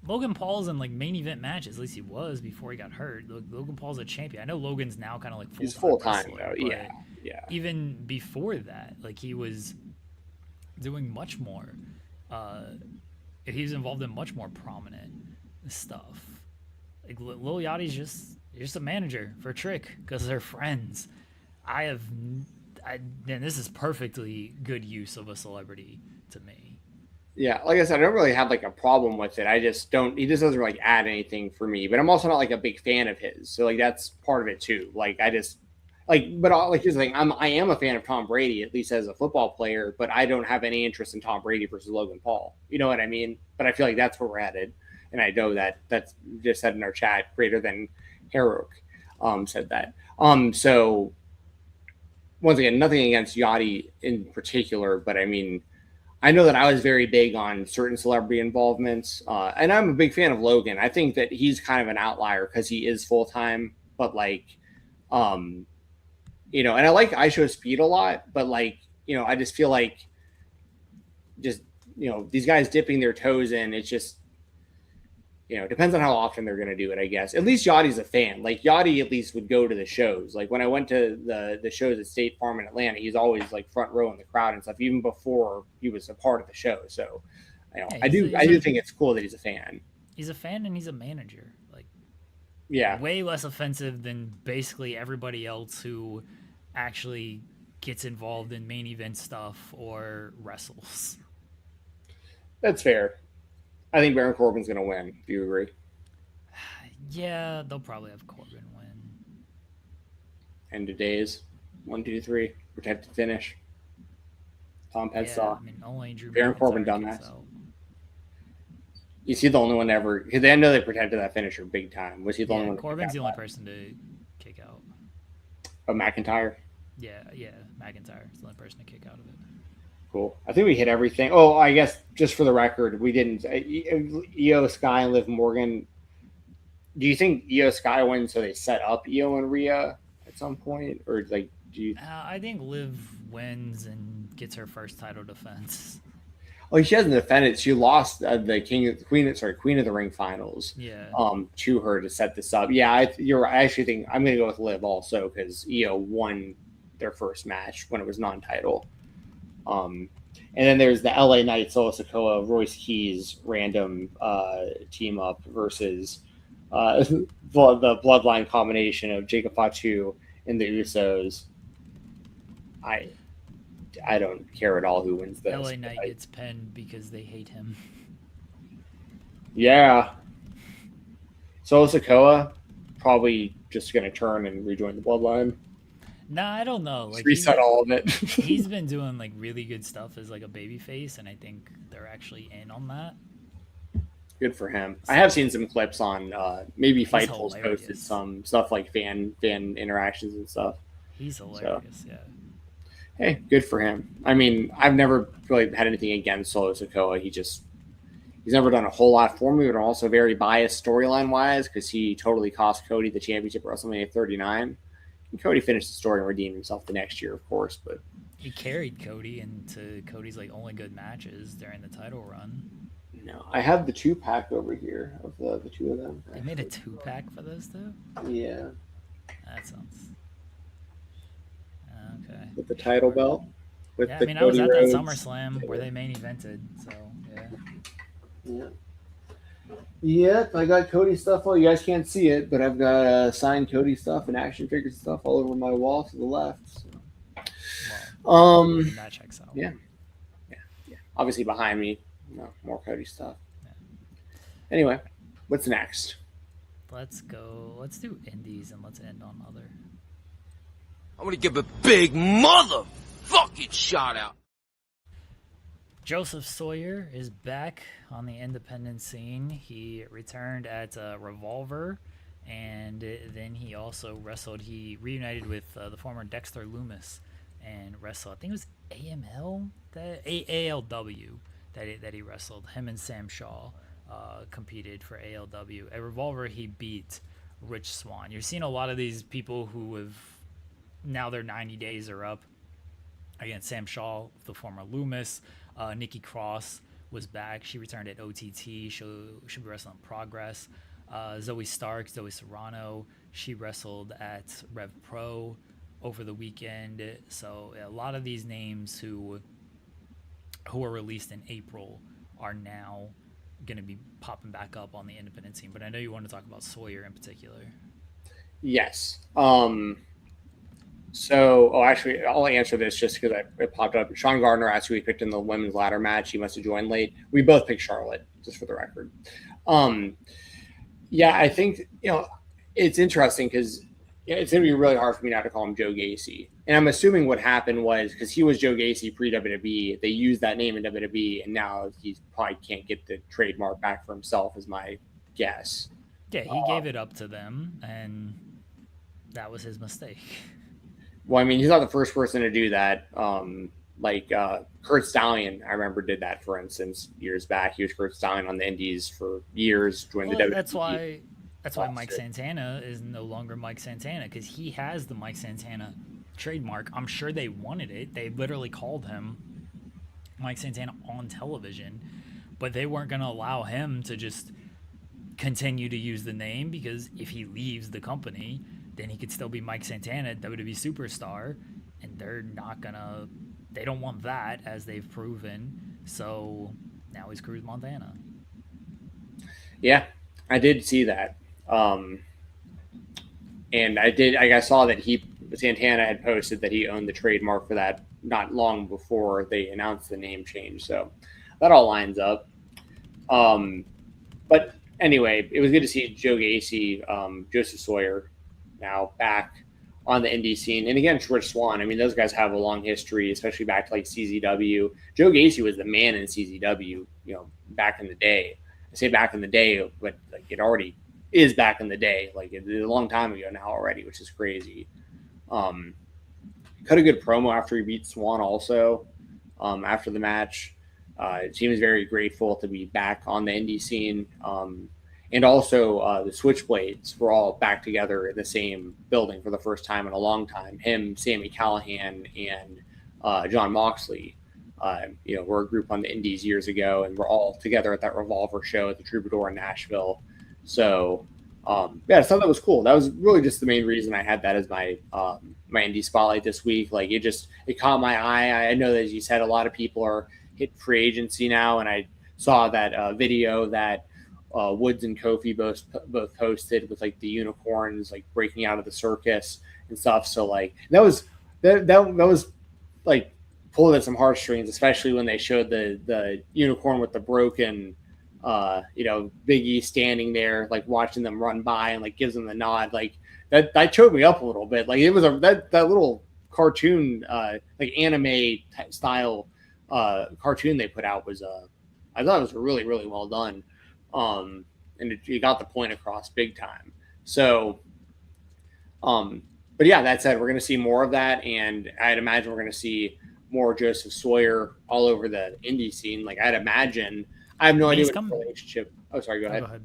Logan Paul's in like main event matches. At least he was before he got hurt. Logan Paul's a champion. I know Logan's now kind of like full time though. Yeah. Even before that, like, he was doing much more. He was involved in much more prominent stuff. Like, Lil Yachty's just a manager for Trick because they're friends. And this is perfectly good use of a celebrity to me. Yeah, like I said, I don't really have like a problem with it. He just doesn't really add anything for me. But I'm also not like a big fan of his, so like that's part of it too. Like, I just but here's the thing: I am a fan of Tom Brady, at least as a football player. But I don't have any interest in Tom Brady versus Logan Paul. You know what I mean? But I feel like that's where we're headed, and I know that's just said in our chat. Greater than Herok said that. So once again, nothing against Yachty in particular, but I mean, I know that I was very big on certain celebrity involvements, and I'm a big fan of Logan. I think that he's kind of an outlier because he is full-time, but like, and I like ISHO Speed a lot, but like, I just feel like these guys dipping their toes in, it's just, it depends on how often they're going to do it, I guess. At least Yachty's a fan. Like, Yachty at least would go to the shows. Like, when I went to the shows at State Farm in Atlanta, he's always like front row in the crowd and stuff, even before he was a part of the show. So, I do think it's cool that he's a fan. He's a fan and he's a manager. Like, yeah, way less offensive than basically everybody else who actually gets involved in main event stuff or wrestles. That's fair. I think Baron Corbin's going to win. Do you agree? Yeah, they'll probably have Corbin win. End of days. 1, 2, 3. Protected finish. Tom Petsaw. I mean, only Drew Baron Corbin dumbass. Is he the only one ever? Because I know they protected that finisher big time. Was he the only one? Corbin's the only person to kick out. Oh, McIntyre? Yeah, McIntyre's the only person to kick out of it. Cool. I think we hit everything. Oh, I guess just for the record, we didn't. Io Sky and Liv Morgan. Do you think Io Sky wins so they set up Io and Rhea at some point, or like do you? I think Liv wins and gets her first title defense. Oh, she hasn't defended. She lost the Queen of the Ring finals. Yeah. To her to set this up. Yeah, I actually think I'm going to go with Liv also because Io won their first match when it was non-title. And then there's the LA Knight, Solo Sikoa, Royce Keys random team up versus the bloodline combination of Jacob Fatu and the Usos. I don't care at all who wins this. LA Knight gets pinned because they hate him. Yeah. Solo Sikoa probably just going to turn and rejoin the bloodline. Nah, I don't know. Like, reset all of it. He's been doing like really good stuff as like a babyface, and I think they're actually in on that. Good for him. I have seen some clips on maybe Fightful's posted some stuff like fan interactions and stuff. He's hilarious, yeah. Hey, good for him. I mean, I've never really had anything against Solo Sikoa. He's never done a whole lot for me, but I'm also very biased storyline wise because he totally cost Cody the championship at WrestleMania 39. And Cody finished the story and redeemed himself the next year, of course. But he carried Cody into Cody's like only good matches during the title run. No, I have the 2-pack over here of the two of them. They made a 2-pack for those two? Yeah. That sounds okay. With the title belt. With yeah, the I mean, Cody I was at Rhodes. that SummerSlam where they main evented, so yeah. Yeah. Yep, I got Cody stuff. Well, you guys can't see it, but I've got signed Cody stuff and action figures stuff all over my wall to the left. So. Well, that checks out. Yeah. Obviously behind me, more Cody stuff. Yeah. Anyway, what's next? Let's go. Let's do indies and let's end on other. I'm gonna give a big motherfucking shout out. Joseph Sawyer is back on the independent scene. He returned at Revolver, and then he also wrestled. He reunited with the former Dexter Loomis and wrestled. I think it was ALW that he wrestled. Him and Sam Shaw competed for ALW. At Revolver, he beat Rich Swann. You're seeing a lot of these people who have now their 90 days are up. Again, Sam Shaw, the former Loomis. Nikki Cross was back. She returned at OTT. She'll be wrestling Progress. Zoe Stark, Zoe Serrano, she wrestled at Rev Pro over the weekend. So a lot of these names who were released in April are now going to be popping back up on the independent scene. But I know you want to talk about Sawyer in particular. Yes. Actually, I'll answer this just because it popped up. Sean Gardner asked who he picked in the women's ladder match. He must have joined late. We both picked Charlotte, just for the record. I think, it's interesting because it's going to be really hard for me not to call him Joe Gacy. And I'm assuming what happened was because he was Joe Gacy pre-WWE, they used that name in WWE, and now he probably can't get the trademark back for himself, is my guess. Yeah, he gave it up to them, and that was his mistake. Well, I mean, he's not the first person to do that. Kurt Stallion, I remember, did that, for instance, years back. He was Kurt Stallion on the Indies for years during the WWE. That's why Mike Santana is no longer Mike Santana, because he has the Mike Santana trademark. I'm sure they wanted it. They literally called him Mike Santana on television, but they weren't going to allow him to just continue to use the name, because if he leaves the company, then he could still be Mike Santana, WWE superstar, and they don't want that, as they've proven. So now he's Cruz Montana. Yeah, I did see that. And I saw that Santana had posted that he owned the trademark for that not long before they announced the name change. So that all lines up. But anyway, it was good to see Joe Gacy, Joseph Sawyer, now back on the indie scene. And again, Rich Swann. I mean, those guys have a long history, especially back to like CZW. Joe Gacy was the man in CZW, back in the day. I say back in the day, but like it already is back in the day. Like it's a long time ago now already, which is crazy. Cut a good promo after he beat Swann also, after the match. He was very grateful to be back on the indie scene. And also the Switchblades were all back together in the same building for the first time in a long time. Him, Sami Callihan, and John Moxley, were a group on the Indies years ago, and we're all together at that Revolver show at the Troubadour in Nashville. So, I thought that was cool. That was really just the main reason I had that as my my indie spotlight this week. Like it caught my eye. I know that, as you said, a lot of people are hit free agency now, and I saw that video that Woods and Kofi both posted with like the unicorns like breaking out of the circus and stuff. So like that was like pulling at some heartstrings, especially when they showed the unicorn with the broken Big E standing there like watching them run by and like gives them the nod. Like that choked me up a little bit. Like it was that little cartoon like anime style cartoon they put out was I thought it was really, really well done. And you got the point across big time. So, But yeah, that said, we're going to see more of that, and I'd imagine we're going to see more Joseph Sawyer all over the indie scene. Like I'd imagine, I have no idea what his relationship. Oh, sorry, go ahead. Go ahead.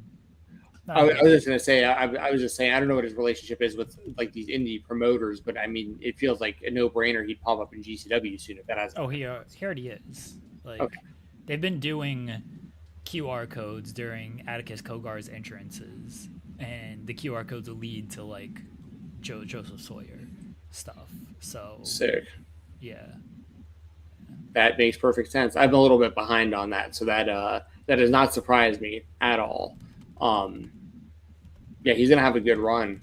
No, I was just going to say, I was just saying, I don't know what his relationship is with like these indie promoters, but I mean, it feels like a no-brainer he'd pop up in GCW soon if that has. Oh, he already is. Like Okay. They've been doing QR codes during Atticus Kogar's entrances, and the QR codes will lead to like Joseph Sawyer stuff. So Sick. Yeah. That makes perfect sense. I'm a little bit behind on that, so that does not surprise me at all. Yeah, he's gonna have a good run.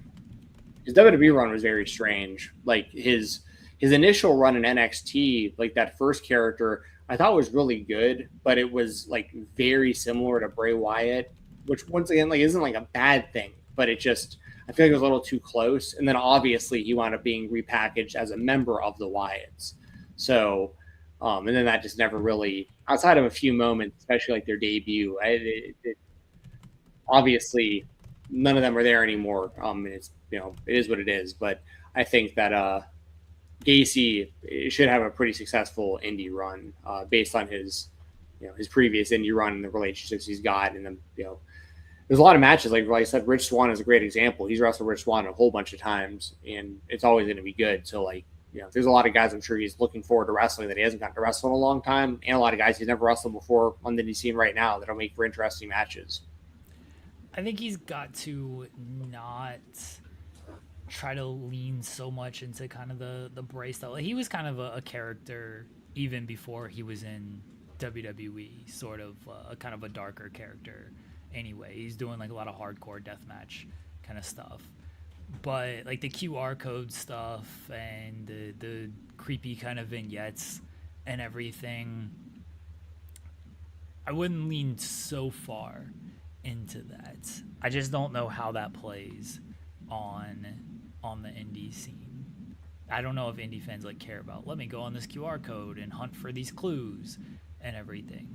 His WWE run was very strange. Like his initial run in NXT, like that first character, I thought was really good, but it was like very similar to Bray Wyatt, which once again like isn't like a bad thing, but it just I feel like it was a little too close. And then obviously he wound up being repackaged as a member of the Wyatts. So, and then that just never really, outside of a few moments, especially like their debut, obviously none of them are there anymore. It's it is what it is. But I think that Gacy should have a pretty successful indie run based on his his previous indie run and the relationships he's got, and then there's a lot of matches. Like I said, Rich Swann is a great example. He's wrestled Rich Swann a whole bunch of times, and it's always going to be good. So like there's a lot of guys I'm sure he's looking forward to wrestling that he hasn't gotten to wrestle in a long time, and a lot of guys he's never wrestled before on the indie scene right now that'll make for interesting matches. I think he's got to not try to lean so much into kind of the Bray style. Like, he was kind of a character even before he was in WWE, sort of a kind of a darker character. Anyway, he's doing like a lot of hardcore deathmatch kind of stuff, but like the QR code stuff and the creepy kind of vignettes and everything, I wouldn't lean so far into that. I just don't know how that plays on the indie scene. I don't know if indie fans like care about, let me go on this QR code and hunt for these clues and everything.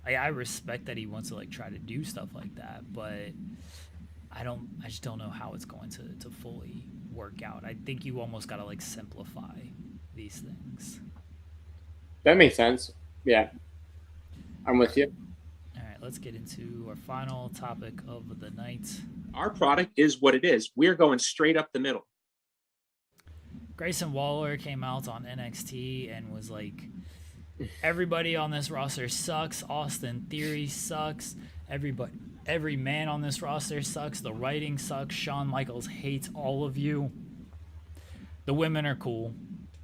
I respect that he wants to like try to do stuff like that, but I just don't know how it's going to fully work out. I think you almost got to like simplify these things. That makes sense. Yeah, I'm with you. All right, let's get into our final topic of the night. Our product is what it is. We're going straight up the middle. Grayson Waller came out on NXT and was like, everybody on this roster sucks. Austin Theory sucks. Every man on this roster sucks. The writing sucks. Shawn Michaels hates all of you. The women are cool.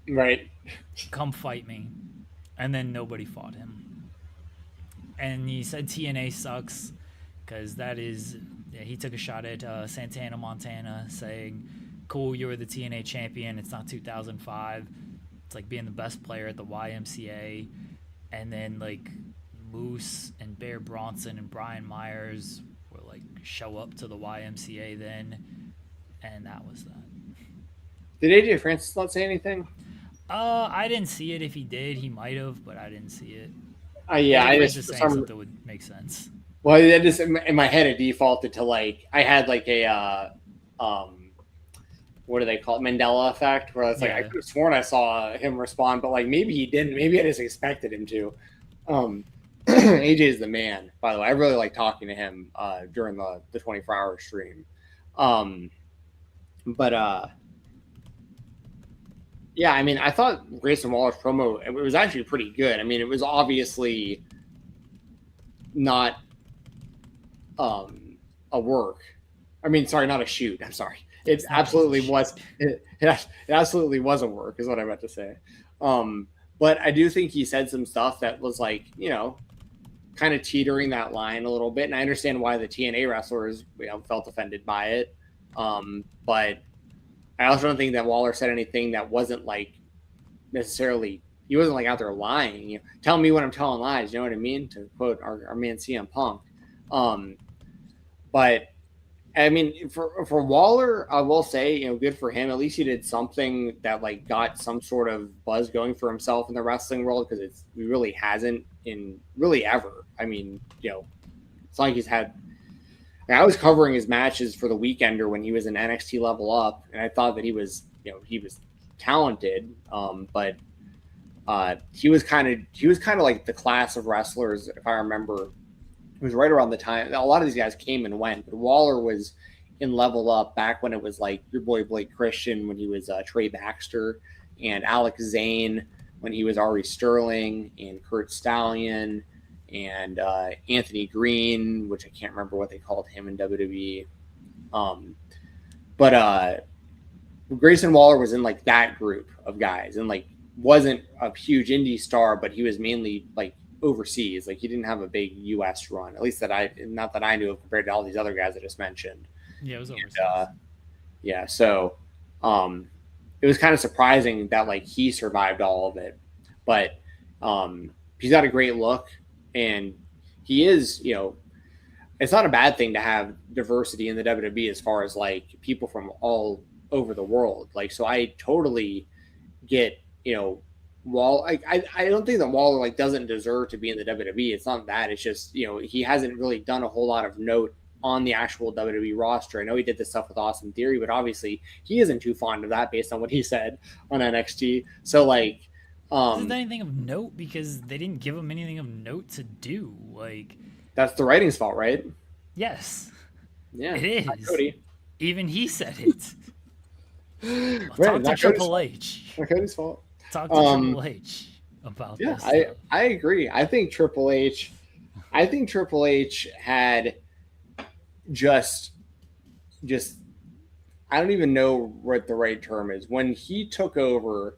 Right. Come fight me. And then nobody fought him. And he said TNA sucks because he took a shot at Santana Montana saying, cool, you were the TNA champion. It's not 2005. It's like being the best player at the YMCA. And then like Moose and Bear Bronson and Brian Myers were like show up to the YMCA then, and that was that. Did AJ Francis not say anything? I didn't see it. If he did, he might have, but I didn't see it. Yeah, I just saying something would make sense. Well, it just in my head it defaulted to like I had like a what do they call it? Mandela effect, where it's like I could have sworn I saw him respond, but like maybe he didn't. Maybe I just expected him to. AJ is the man, by the way. I really like talking to him during the 24-hour stream. Yeah, I mean, I thought Grayson Waller's promo, it was actually pretty good. I mean, it was obviously not a work. I mean, sorry, not a shoot. I'm sorry. It absolutely was. It absolutely was a work, is what I meant to say. But I do think he said some stuff that was like, kind of teetering that line a little bit. And I understand why the TNA wrestlers felt offended by it. But I also don't think that Waller said anything that wasn't like necessarily, he wasn't like out there lying. Tell me when I'm telling lies. You know what I mean? To quote our man CM Punk. But I mean, for Waller, I will say, good for him. At least he did something that like got some sort of buzz going for himself in the wrestling world, because he really hasn't in really ever. I mean, it's like he's had. I was covering his matches for the Weekender when he was in NXT Level Up, and I thought that he was he was talented, but he was kind of like the class of wrestlers, if I remember. It was right around the time a lot of these guys came and went, but Waller was in Level Up back when it was like your boy Blake Christian when he was Trey Baxter, and Alex Zane when he was Ari Sterling, and Kurt Stallion, and Anthony Green, which I can't remember what they called him in WWE. But Grayson Waller was in like that group of guys, and like wasn't a huge indie star, but he was mainly like overseas. Like he didn't have a big U.S. run, at least not that I knew of, compared to all these other guys I just mentioned. Yeah, it was overseas. And, so it was kind of surprising that like he survived all of it, but he's got a great look, and he is, it's not a bad thing to have diversity in the WWE as far as like people from all over the world. Like, so I totally get, Waller. I don't think that Waller like doesn't deserve to be in the WWE. It's not that. It's just, he hasn't really done a whole lot of note on the actual WWE roster. I know he did this stuff with Austin Theory, but obviously he isn't too fond of that based on what he said on NXT. So like, isn't that anything of note, because they didn't give him anything of note to do? Like, that's the writing's fault, right? Yes. Yeah, it is. Cody. Even he said it. Right, talk to Triple H. Not Cody's fault. Talk to Triple H about this. I agree. I think Triple H had just I don't even know what the right term is. When he took over,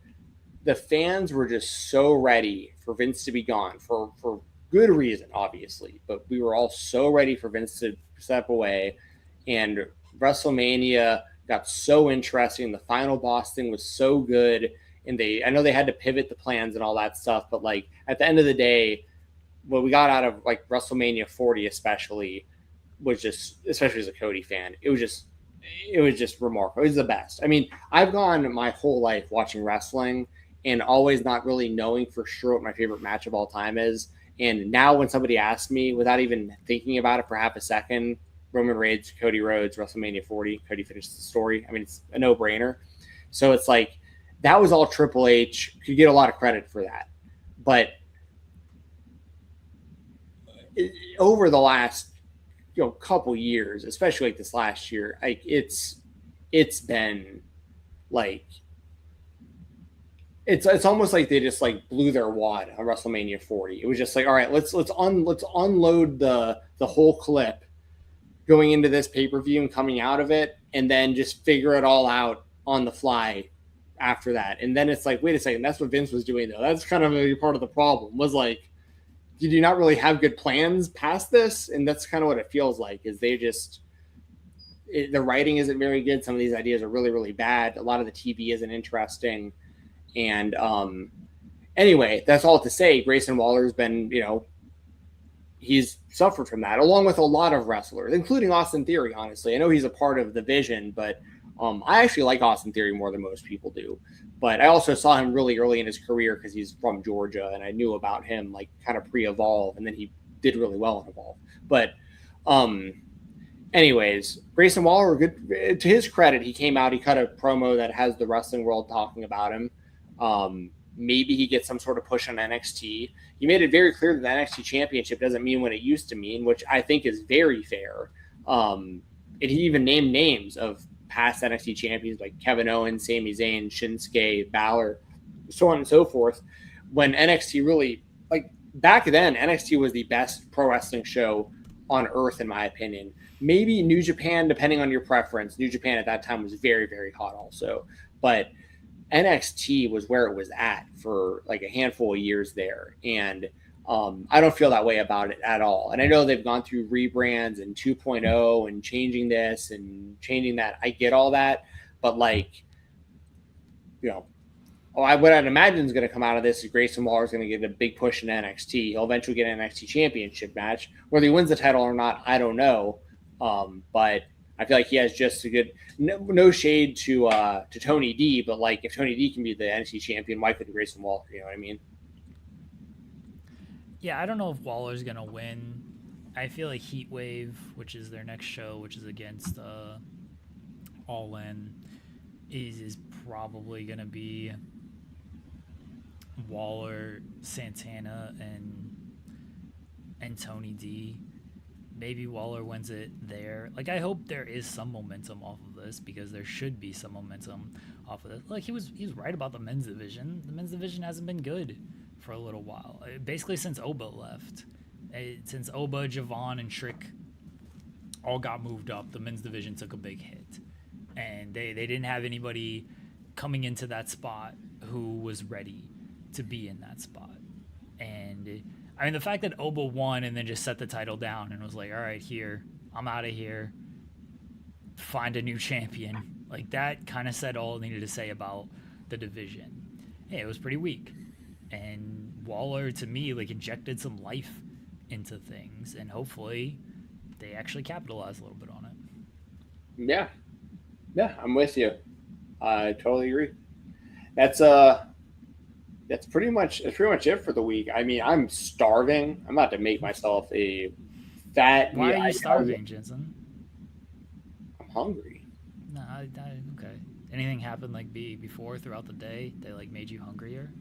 the fans were just so ready for Vince to be gone for good reason, obviously. But we were all so ready for Vince to step away, and WrestleMania got so interesting. The final boss thing was so good. And I know they had to pivot the plans and all that stuff, but like at the end of the day, what we got out of like WrestleMania 40 especially was just, especially as a Cody fan, it was just remarkable. It was the best. I mean, I've gone my whole life watching wrestling and always not really knowing for sure what my favorite match of all time is. And now when somebody asks me without even thinking about it for half a second, Roman Reigns, Cody Rhodes, WrestleMania 40, Cody finished the story. I mean, it's a no-brainer. So it's like, that was all Triple H. Could get a lot of credit for that. But over the last couple years, especially like this last year, like it's been like it's almost like they just like blew their wad on WrestleMania 40. It was just like, all right, let's unload the whole clip going into this pay-per-view and coming out of it, and then just figure it all out on the fly after that. And then it's like, wait a second, that's what Vince was doing though. That's kind of a part of the problem, was like, did you not really have good plans past this? And that's kind of what it feels like, is they just, the writing isn't very good. Some of these ideas are really, really bad. A lot of the TV isn't interesting. And anyway, that's all to say, Grayson Waller has been, he's suffered from that, along with a lot of wrestlers, including Austin Theory, honestly. I know he's a part of the vision, but I actually like Austin Theory more than most people do. But I also saw him really early in his career because he's from Georgia, and I knew about him like kind of pre-Evolve, and then he did really well in Evolve. But anyways, Grayson Waller, good to his credit, he came out, he cut a promo that has the wrestling world talking about him. Maybe he gets some sort of push on NXT. He made it very clear that the NXT championship doesn't mean what it used to mean, which I think is very fair. And he even named names of past NXT champions like Kevin Owens, Sami Zayn, Shinsuke, Balor, so on and so forth. When NXT really, like back then, NXT was the best pro wrestling show on earth, in my opinion. Maybe New Japan, depending on your preference. New Japan at that time was very, very hot also. But NXT was where it was at for like a handful of years there. And I don't feel that way about it at all. And I know they've gone through rebrands and 2.0 and changing this and changing that. I get all that. But like, what I'd imagine is going to come out of this is Grayson Waller is going to get a big push in NXT. He'll eventually get an NXT championship match. Whether he wins the title or not, I don't know. But I feel like he has just a good, no shade to Tony D, but like if Tony D can be the NXT champion, why couldn't Grayson Waller? You know what I mean? Yeah, I don't know if Waller's going to win. I feel like Heat Wave, which is their next show, which is against All In, is probably going to be Waller, Santana, and Tony D. Maybe Waller wins it there. Like, I hope there is some momentum off of this, because there should be some momentum off of this. Like, he was right about the men's division. The men's division hasn't been good for a little while. Basically since Oba left. Since Oba, Javon, and Trick all got moved up, the men's division took a big hit. And they didn't have anybody coming into that spot who was ready to be in that spot. And I mean, the fact that Oba won and then just set the title down and was like, all right, here, I'm out of here, find a new champion. Like, that kind of said all it needed to say about the division. Yeah, it was pretty weak. And Waller, to me, like, injected some life into things, and hopefully they actually capitalize a little bit on it. Yeah, I'm with you. I totally agree. That's pretty much it for the week. I mean, I'm starving. I'm about to make myself a fat. Why are you starving, Jensen? I'm hungry. No, okay. Anything happened like before throughout the day that like made you hungrier?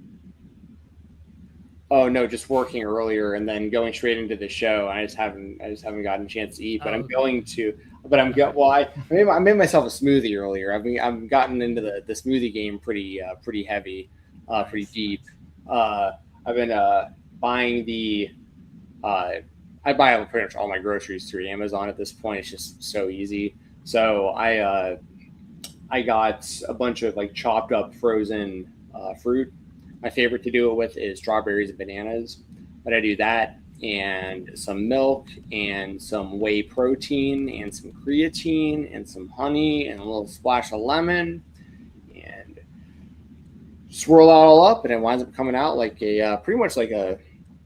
Oh no, just working earlier and then going straight into the show. I just haven't gotten a chance to eat, but I'm going to. But I made myself a smoothie earlier. I've gotten into the smoothie game pretty heavy, pretty deep. I've been buying I buy pretty much all my groceries through Amazon at this point. It's just so easy. So I got a bunch of like chopped up frozen fruit. My favorite to do it with is strawberries and bananas, but I do that and some milk and some whey protein and some creatine and some honey and a little splash of lemon and swirl it all up, and it winds up coming out like pretty much like a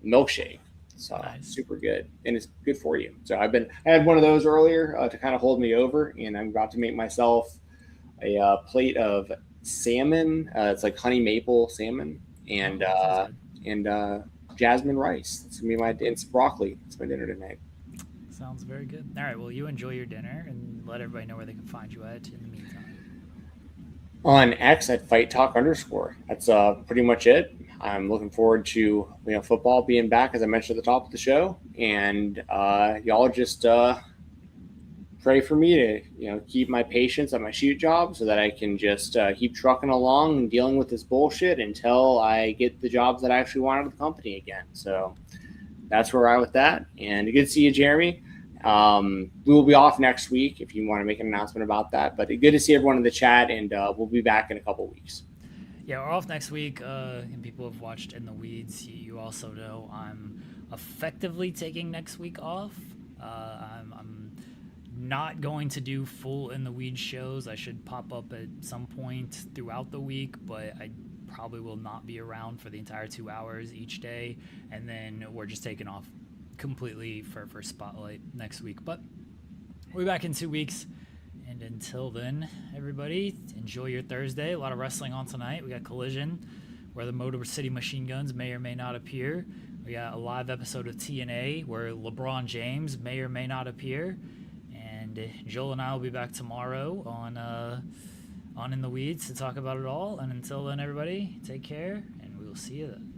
milkshake. So nice. Super good, and it's good for you. So I had one of those earlier to kind of hold me over, and I'm about to make myself a plate of salmon. It's like honey maple salmon and jasmine rice. It's gonna be it's broccoli. It's my dinner tonight. Sounds very good. All right, well, you enjoy your dinner and let everybody know where they can find you at in the meantime. On X at @FightTalk_. That's pretty much it. I'm looking forward to football being back, as I mentioned at the top of the show, and y'all just pray for me to keep my patience at my shoot job so that I can just keep trucking along and dealing with this bullshit until I get the jobs that I actually want out of the company again. So that's where I'm at with that. And good to see you, Jeremy. We will be off next week if you want to make an announcement about that. But good to see everyone in the chat, and we'll be back in a couple weeks. Yeah, we're off next week, and people have watched In the Weeds. You also know I'm effectively taking next week off. I'm not going to do full In the Weeds shows. I should pop up at some point throughout the week, but I probably will not be around for the entire 2 hours each day. And then we're just taking off completely for Spotlight next week. But we'll be back in 2 weeks. And until then, everybody, enjoy your Thursday. A lot of wrestling on tonight. We got Collision, where the Motor City Machine Guns may or may not appear. We got a live episode of TNA, where LeBron James may or may not appear. And Joel and I will be back tomorrow on In the Weeds to talk about it all. And until then, everybody, take care, and we will see you then.